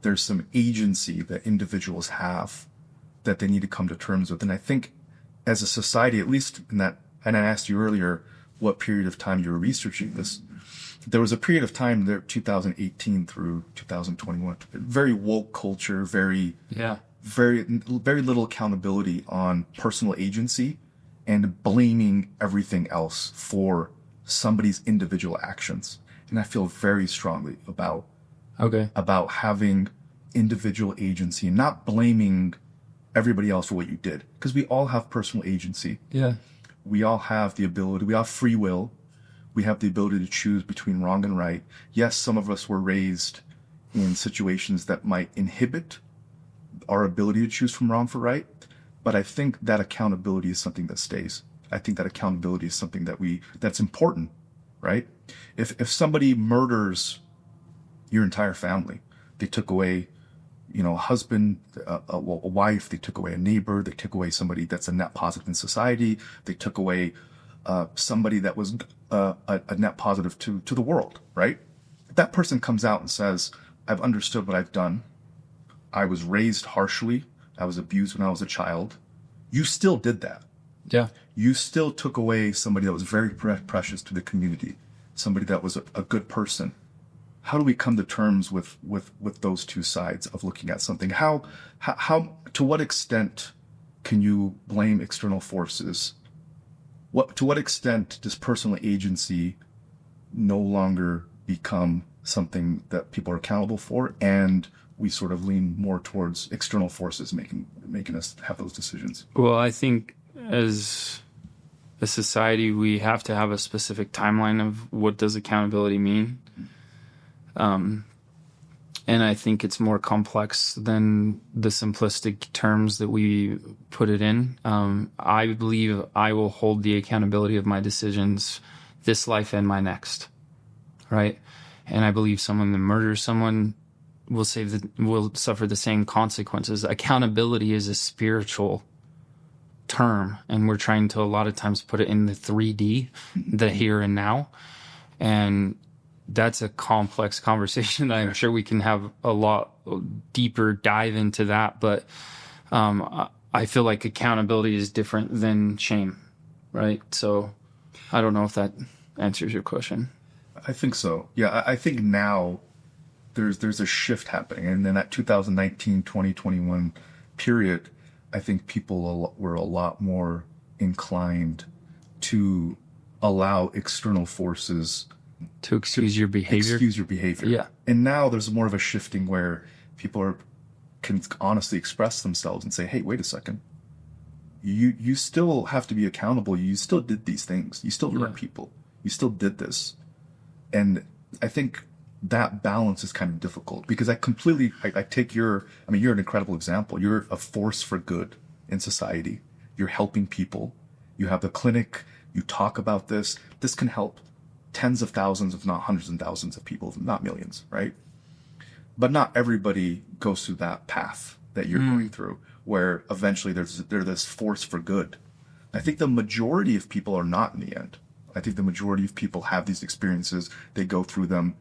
There's some agency that individuals have that they need to come to terms with. And I think as a society, at least in that, and I asked you earlier what period of time you were researching this, there was a period of time there, 2018 through 2021, very woke culture, very little accountability on personal agency and blaming everything else for somebody's individual actions. And I feel very strongly about having individual agency and not blaming everybody else for what you did. Because we all have personal agency. Yeah. We all have the ability, we have free will. We have the ability to choose between wrong and right. Yes, some of us were raised in situations that might inhibit our ability to choose from wrong for right. But I think that accountability is something that stays. I think that accountability is something that's important, right? If somebody murders your entire family, they took away, a husband, a wife, they took away a neighbor, they took away somebody that's a net positive in society, they took away somebody that was a net positive to the world, right? If that person comes out and says, I've understood what I've done, I was raised harshly, I was abused when I was a child, you still did that. Yeah. You still took away somebody that was very precious to the community, somebody that was a good person. How do we come to terms with those two sides of looking at something? How to what extent can you blame external forces? To what extent does personal agency no longer become something that people are accountable for, and we sort of lean more towards external forces making us have those decisions? Well, I think as a society, we have to have a specific timeline of what does accountability mean. And I think it's more complex than the simplistic terms that we put it in. I believe I will hold the accountability of my decisions this life and my next, right? And I believe someone that murders someone will suffer the same consequences. Accountability is a spiritual term, and we're trying to a lot of times put it in the 3D, the here and now. And that's a complex conversation. I'm sure we can have a lot deeper dive into that, but I feel like accountability is different than shame, right? So I don't know if that answers your question. I think so. Yeah, I think now there's a shift happening. And in that 2019, 2021 period, I think people were a lot more inclined to allow external forces to excuse your behavior. Yeah. And now there's more of a shifting where people can honestly express themselves and say, hey, wait a second. You still have to be accountable. You still did these things. You still hurt people. You still did this. And I think that balance is kind of difficult because I take you're an incredible example. You're a force for good in society. You're helping people. You have the clinic. You talk about this. This can help tens of thousands, if not hundreds and thousands of people, not millions, right? But not everybody goes through that path that you're going through, where eventually there's this force for good. I think the majority of people are not in the end. I think the majority of people have these experiences. They go through them.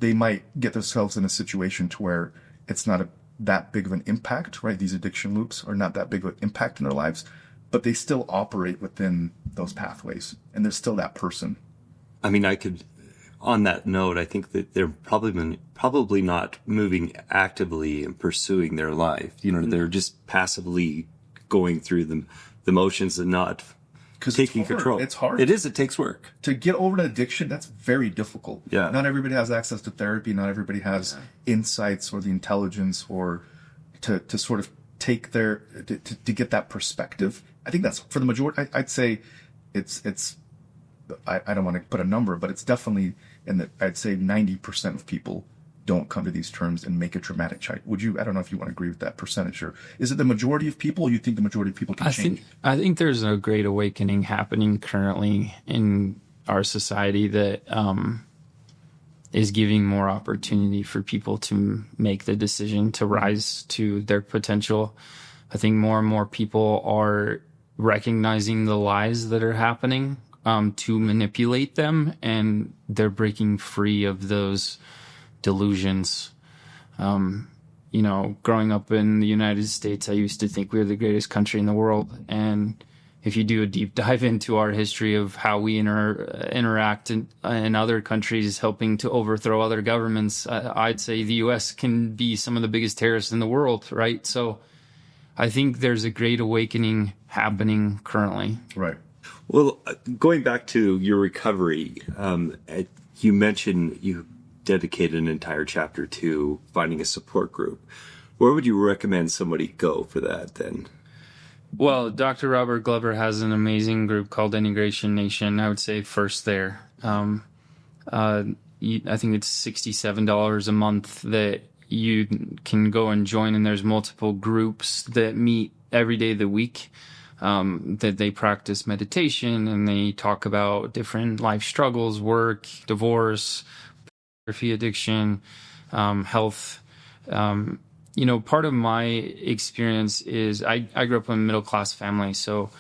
They might get themselves in a situation to where it's not that big of an impact, right? These addiction loops are not that big of an impact in their lives, but they still operate within those pathways. And there's still that person. I mean, on that note, I think that they're probably not moving actively and pursuing their life. They're just passively going through the motions and not taking control. It's hard. It is. It takes work. To get over an addiction, that's very difficult. Yeah. Not everybody has access to therapy. Not everybody has insights or the intelligence or to sort of take to get that perspective. I think that's for the majority. I'd say it's I don't want to put a number, but it's definitely I'd say 90% of people don't come to these terms and make a dramatic change. I don't know if you want to agree with that percentage, or is it the majority of people, or you think the majority of people can change? I think there's a great awakening happening currently in our society that is giving more opportunity for people to make the decision to rise to their potential. I think more and more people are recognizing the lies that are happening to manipulate them, and they're breaking free of those delusions. Growing up in the United States, I used to think we were the greatest country in the world. And if you do a deep dive into our history of how we interact in other countries, helping to overthrow other governments, I'd say the U.S. can be some of the biggest terrorists in the world, right? So I think there's a great awakening happening currently. Right. Well, going back to your recovery, you mentioned you dedicated an entire chapter to finding a support group. Where would you recommend somebody go for that then? Well, Dr. Robert Glover has an amazing group called Integration Nation. I would say first there. I think it's $67 a month that you can go and join, and there's multiple groups that meet every day of the week. That they practice meditation and they talk about different life struggles, work, divorce, pornography addiction, health. Part of my experience is I grew up in a middle-class family, so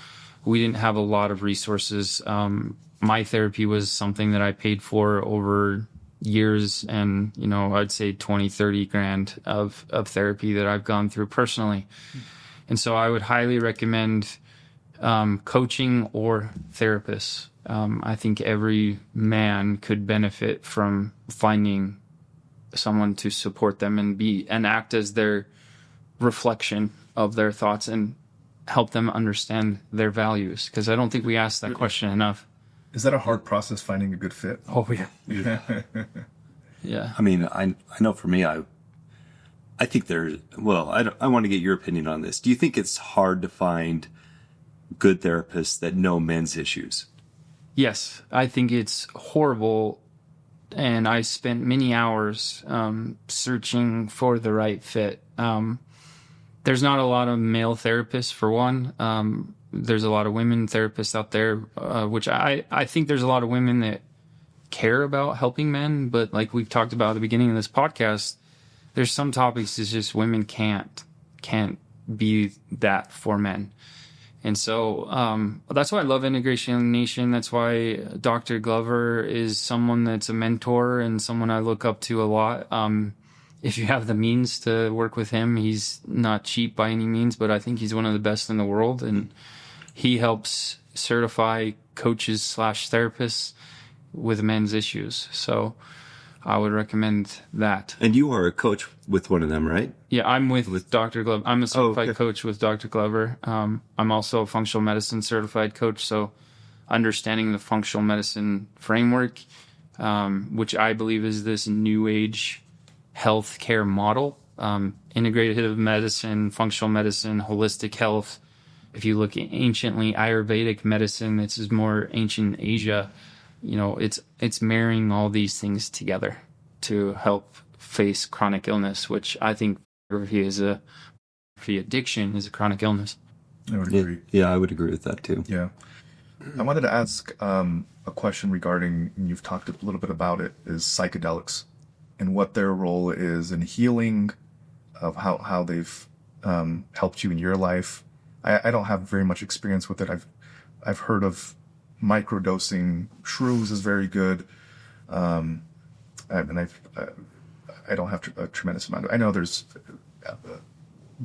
we didn't have a lot of resources. My therapy was something that I paid for over years, and, I'd say 20, 30 grand of therapy that I've gone through personally. And so I would highly recommend coaching or therapists. I think every man could benefit from finding someone to support them and act as their reflection of their thoughts and help them understand their values. Because I don't think we ask that question enough. Is that a hard process, finding a good fit? Oh, yeah. Yeah. I mean, I know for me, I think I want to get your opinion on this. Do you think it's hard to find good therapists that know men's issues? Yes, I think it's horrible. And I spent many hours searching for the right fit. There's not a lot of male therapists, for one. There's a lot of women therapists out there, which I think there's a lot of women that care about helping men. But like we've talked about at the beginning of this podcast, there's some topics it's just women can't be that for men. And so that's why I love Integration Nation. That's why Dr. Glover is someone that's a mentor and someone I look up to a lot. If you have the means to work with him, he's not cheap by any means, but I think he's one of the best in the world. And he helps certify coaches / therapists with men's issues. So I would recommend that. And you are a coach with one of them, right? Yeah, I'm with Dr. Glover. I'm a certified okay. coach with Dr. Glover. I'm also a functional medicine certified coach. So understanding the functional medicine framework, which I believe is this new age healthcare model, integrative medicine, functional medicine, holistic health. If you look at anciently Ayurvedic medicine, this is more ancient Asia. You know, it's marrying all these things together to help face chronic illness, which I think addiction is a chronic illness. I would agree. Yeah, I would agree with that too. Yeah. I wanted to ask a question regarding, and you've talked a little bit about it, is psychedelics and what their role is in healing, of how they've helped you in your life. I don't have very much experience with it. I've heard of microdosing shrooms is very good, and I don't have a tremendous amount. I know there's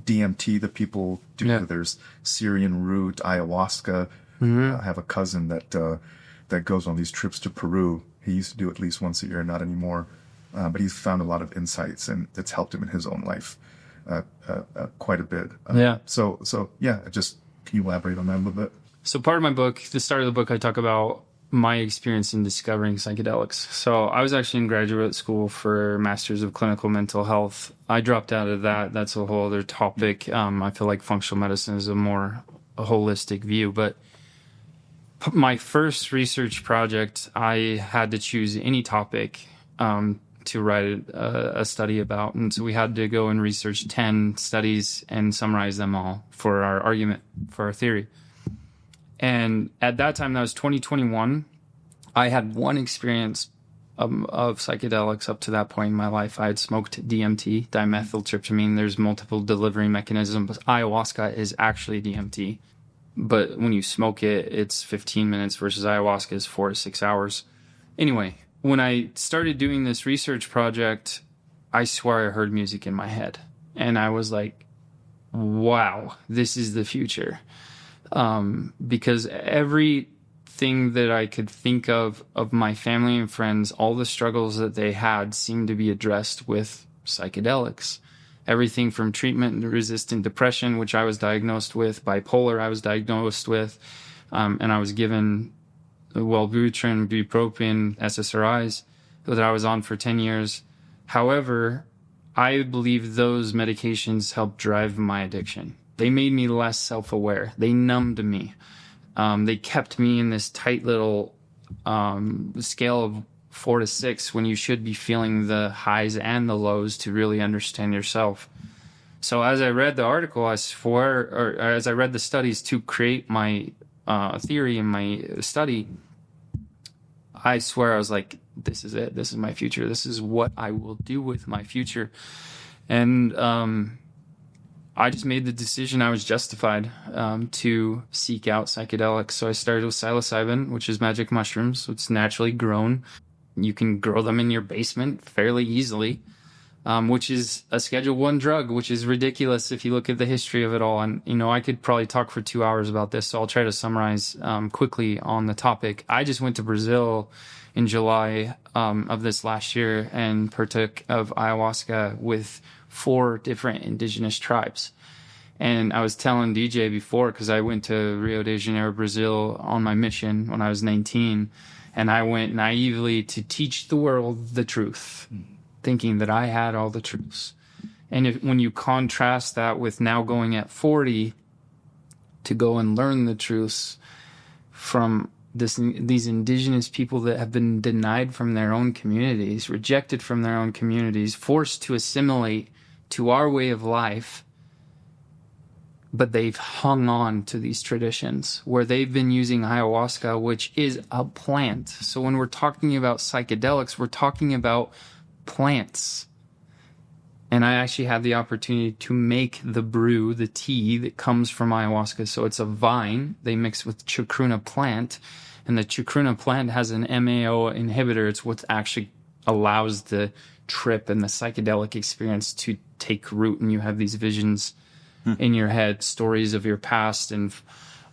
DMT that people do. Yeah. There's Syrian root, ayahuasca. Mm-hmm. I have a cousin that goes on these trips to Peru. He used to do it at least once a year, not anymore. But he's found a lot of insights, and it's helped him in his own life quite a bit. Yeah. So yeah, just can you elaborate on that a little bit? So part of my book, the start of the book, I talk about my experience in discovering psychedelics. So I was actually in graduate school for Masters of Clinical Mental Health. I dropped out of that. That's a whole other topic. I feel like functional medicine is a more holistic view. But my first research project, I had to choose any topic to write a study about. And so we had to go and research 10 studies and summarize them all for our argument, for our theory. And at that time, that was 2021, I had one experience of psychedelics up to that point in my life. I had smoked DMT, dimethyltryptamine. There's multiple delivery mechanisms. Ayahuasca is actually DMT. But when you smoke it, it's 15 minutes versus ayahuasca is 4 to 6 hours. Anyway, when I started doing this research project, I swear I heard music in my head. And I was like, wow, this is the future. Because everything that I could think of my family and friends, all the struggles that they had seemed to be addressed with psychedelics. Everything from treatment-resistant depression, which I was diagnosed with, bipolar I was diagnosed with, and I was given Wellbutrin, bupropion, SSRIs that I was on for 10 years. However, I believe those medications helped drive my addiction. They made me less self-aware. They numbed me. They kept me in this tight little scale of 4 to 6 when you should be feeling the highs and the lows to really understand yourself. So as I read the article, as I read the studies to create my theory in my study, I swear I was like, this is it. This is my future. This is what I will do with my future. And I just made the decision I was justified to seek out psychedelics. So I started with psilocybin, which is magic mushrooms. So it's naturally grown. You can grow them in your basement fairly easily, which is a Schedule 1 drug, which is ridiculous if you look at the history of it all. And, you know, I could probably talk for 2 hours about this, so I'll try to summarize quickly on the topic. I just went to Brazil in July of this last year and partook of ayahuasca with 4 different indigenous tribes. And I was telling DJ before, because I went to Rio de Janeiro, Brazil on my mission when I was 19, and I went naively to teach the world the truth, thinking that I had all the truths. And when you contrast that with now going at 40 to go and learn the truths from these indigenous people that have been denied from their own communities, rejected from their own communities, forced to assimilate to our way of life, but they've hung on to these traditions where they've been using ayahuasca, which is a plant. So when we're talking about psychedelics, we're talking about plants. And I actually had the opportunity to make the brew, the tea that comes from ayahuasca. So it's a vine they mix with chacruna plant. And the chacruna plant has an MAO inhibitor. It's what actually allows the trip and the psychedelic experience to take root. And you have these visions in your head, stories of your past, and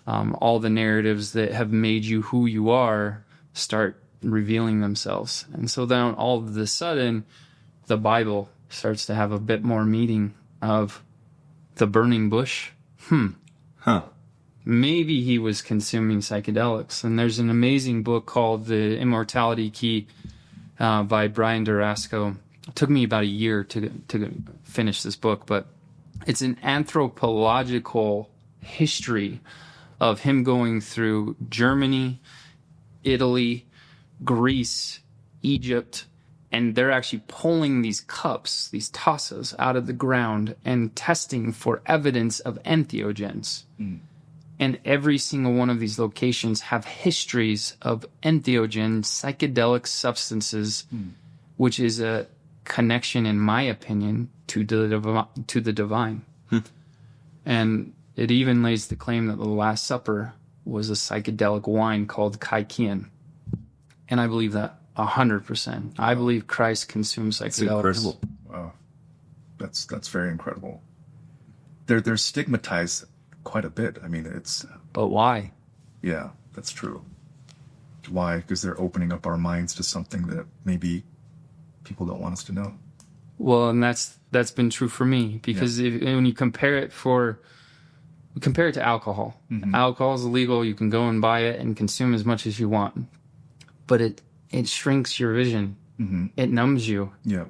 all the narratives that have made you who you are start revealing themselves. And so then all of a sudden, the Bible starts to have a bit more meaning of the burning bush. Maybe he was consuming psychedelics. And there's an amazing book called The Immortality Key by Brian Durasco. It took me about a year to finish this book, but it's an anthropological history of him going through Germany, Italy, Greece, Egypt, and they're actually pulling these cups, these tassas, out of the ground and testing for evidence of entheogens. And every single one of these locations have histories of entheogen psychedelic substances, which is a connection, in my opinion, to the divine. And it even lays the claim that the Last Supper was a psychedelic wine called kaikian. And I believe that 100%. I believe Christ consumed psychedelics. It's incredible. Wow. That's very incredible. They're stigmatized quite a bit. I mean, it's... But why? Yeah, that's true. Why? Because they're opening up our minds to something that maybe people don't want us to know. Well, and that's been true for me, because when you compare it to alcohol. Alcohol is illegal. You can go and buy it and consume as much as you want. But it shrinks your vision. It numbs you. Yeah.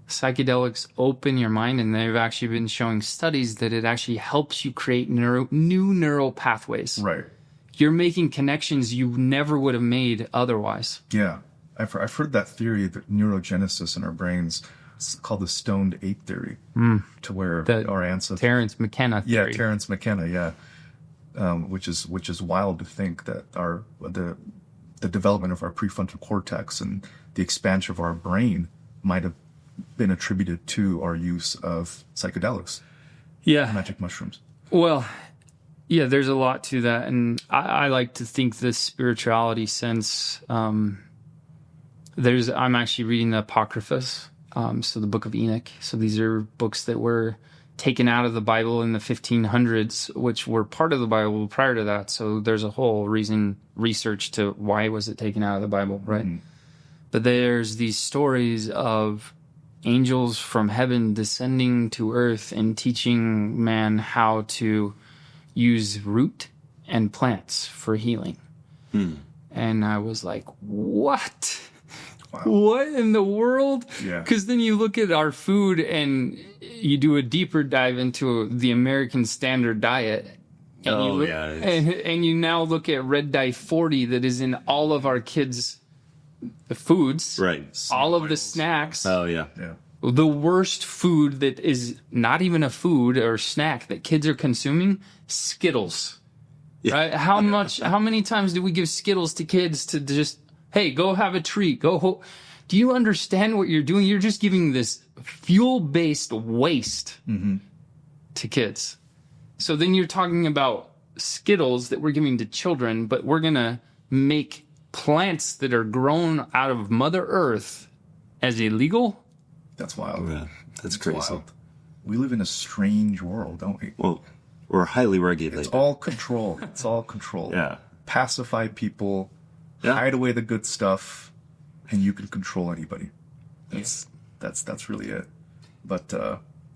Psychedelics open your mind, and they've actually been showing studies that it actually helps you create new neural pathways. Right. You're making connections you never would have made otherwise. Yeah. I've heard that theory, that neurogenesis in our brains, it's called the stoned ape theory, to where our ancestors... Terence McKenna theory. Yeah, Terence McKenna, yeah. Which is wild to think that the development of our prefrontal cortex and the expansion of our brain might have been attributed to our use of psychedelics. Yeah. Magic mushrooms. Well, yeah, there's a lot to that. And I like to think the spirituality sense... I'm actually reading the Apocryphas, so the Book of Enoch. So these are books that were taken out of the Bible in the 1500s, which were part of the Bible prior to that. So there's a whole research to why was it taken out of the Bible, right? But there's these stories of angels from heaven descending to earth and teaching man how to use root and plants for healing. And I was like, what? Wow. What in the world? Yeah. Because then you look at our food and you do a deeper dive into the American standard diet. And and you now look at red dye 40 that is in all of our kids' foods. Right. All of the snacks. Oh, yeah. Yeah. The worst food that is not even a food or snack that kids are consuming, Skittles. Yeah. Right? How many times do we give Skittles to kids to just, hey, go have a treat, do you understand what you're doing? You're just giving this fuel-based waste to kids. So then you're talking about Skittles that we're giving to children, but we're going to make plants that are grown out of Mother Earth as illegal? That's wild. Yeah, that's crazy. Wild. We live in a strange world, don't we? Well, we're highly regulated. It's all control. It's all control. Yeah. Pacify people, hide away the good stuff, and you can control anybody. That's really it. But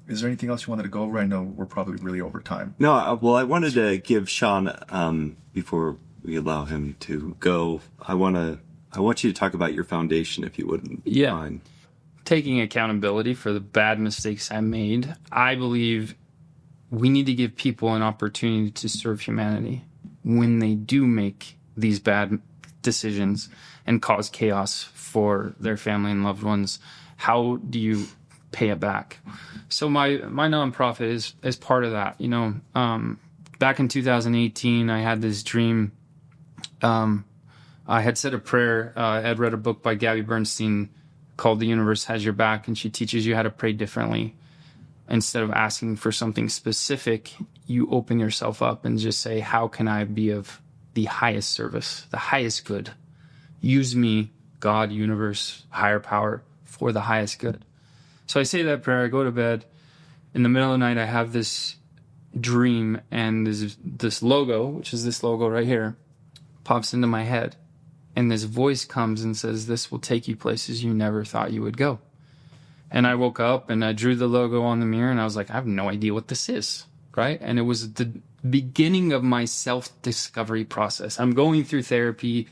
is there anything else you wanted to go over? I know we're probably really over time. No, well, I wanted to give Shawn, before we allow him to go, I want you to talk about your foundation, if you wouldn't mind. Taking accountability for the bad mistakes I made. I believe we need to give people an opportunity to serve humanity when they do make these bad decisions and cause chaos for their family and loved ones. How do you pay it back? So my nonprofit is part of that. You know, back in 2018, I had this dream. I had said a prayer. I had read a book by Gabby Bernstein, called The Universe Has Your Back, and she teaches you how to pray differently. Instead of asking for something specific, you open yourself up and just say, how can I be of the highest service, the highest good? Use me, God, universe, higher power, for the highest good. So I say that prayer, I go to bed. In the middle of the night, I have this dream, and this logo, which is this logo right here, pops into my head. And this voice comes and says, this will take you places you never thought you would go. And I woke up and I drew the logo on the mirror, and I was like, I have no idea what this is, right? And it was the beginning of my self-discovery process. I'm going through therapy,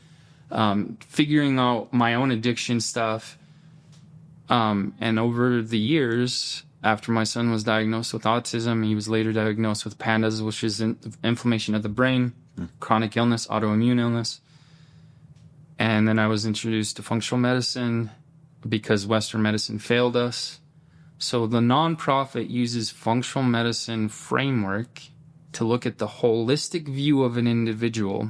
figuring out my own addiction stuff. And over the years, after my son was diagnosed with autism, he was later diagnosed with PANDAS, which is inflammation of the brain, chronic illness, autoimmune illness. And then I was introduced to functional medicine because Western medicine failed us. So the nonprofit uses functional medicine framework to look at the holistic view of an individual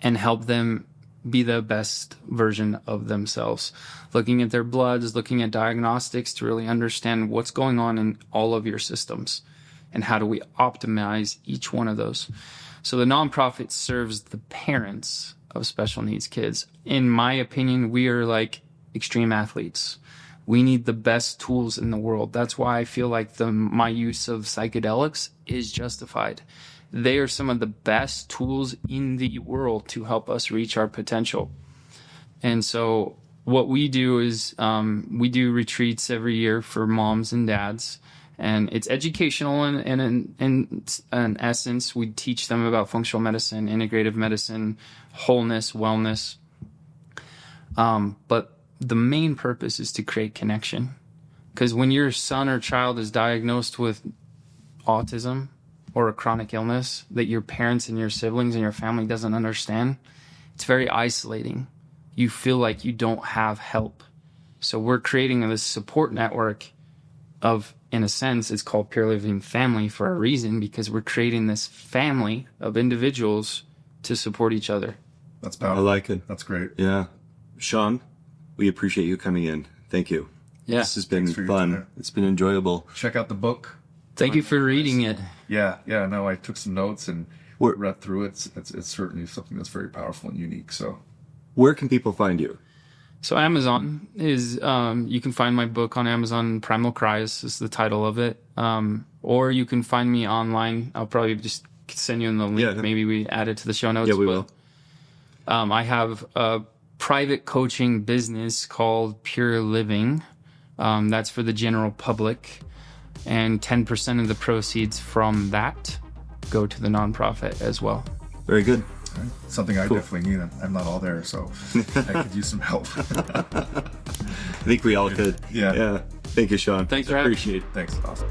and help them be the best version of themselves. Looking at their bloods, looking at diagnostics to really understand what's going on in all of your systems and how do we optimize each one of those. So the nonprofit serves the parents of special needs kids. In my opinion, we are like extreme athletes. We need the best tools in the world. That's why I feel like my use of psychedelics is justified. They are some of the best tools in the world to help us reach our potential. And so what we do is we do retreats every year for moms and dads. And it's educational, and in essence, we teach them about functional medicine, integrative medicine, wholeness, wellness. But the main purpose is to create connection. Because when your son or child is diagnosed with autism or a chronic illness that your parents and your siblings and your family doesn't understand, it's very isolating. You feel like you don't have help. So we're creating this support network of, in a sense, it's called Pure Living Family for a reason, because we're creating this family of individuals to support each other. That's powerful. I like it. That's great. Yeah. Shawn, we appreciate you coming in. Thank you. Yeah. This has been fun. It's been enjoyable. Check out the book. Thank you for reading it. Yeah. No, I took some notes and read through it. It's certainly something that's very powerful and unique. So, where can people find you? So Amazon is, you can find my book on Amazon. Primal Cries is the title of it. Or you can find me online. I'll probably just send you in the link. Yeah. Maybe we add it to the show notes. Yeah, we will. I have a private coaching business called Pure Living. That's for the general public. And 10% of the proceeds from that go to the nonprofit as well. Very good. Right. Something I definitely need. I'm not all there, so I could use some help. I think we all could. Yeah. Thank you, Shawn. Thanks for having me. Appreciate it. Thanks. Awesome.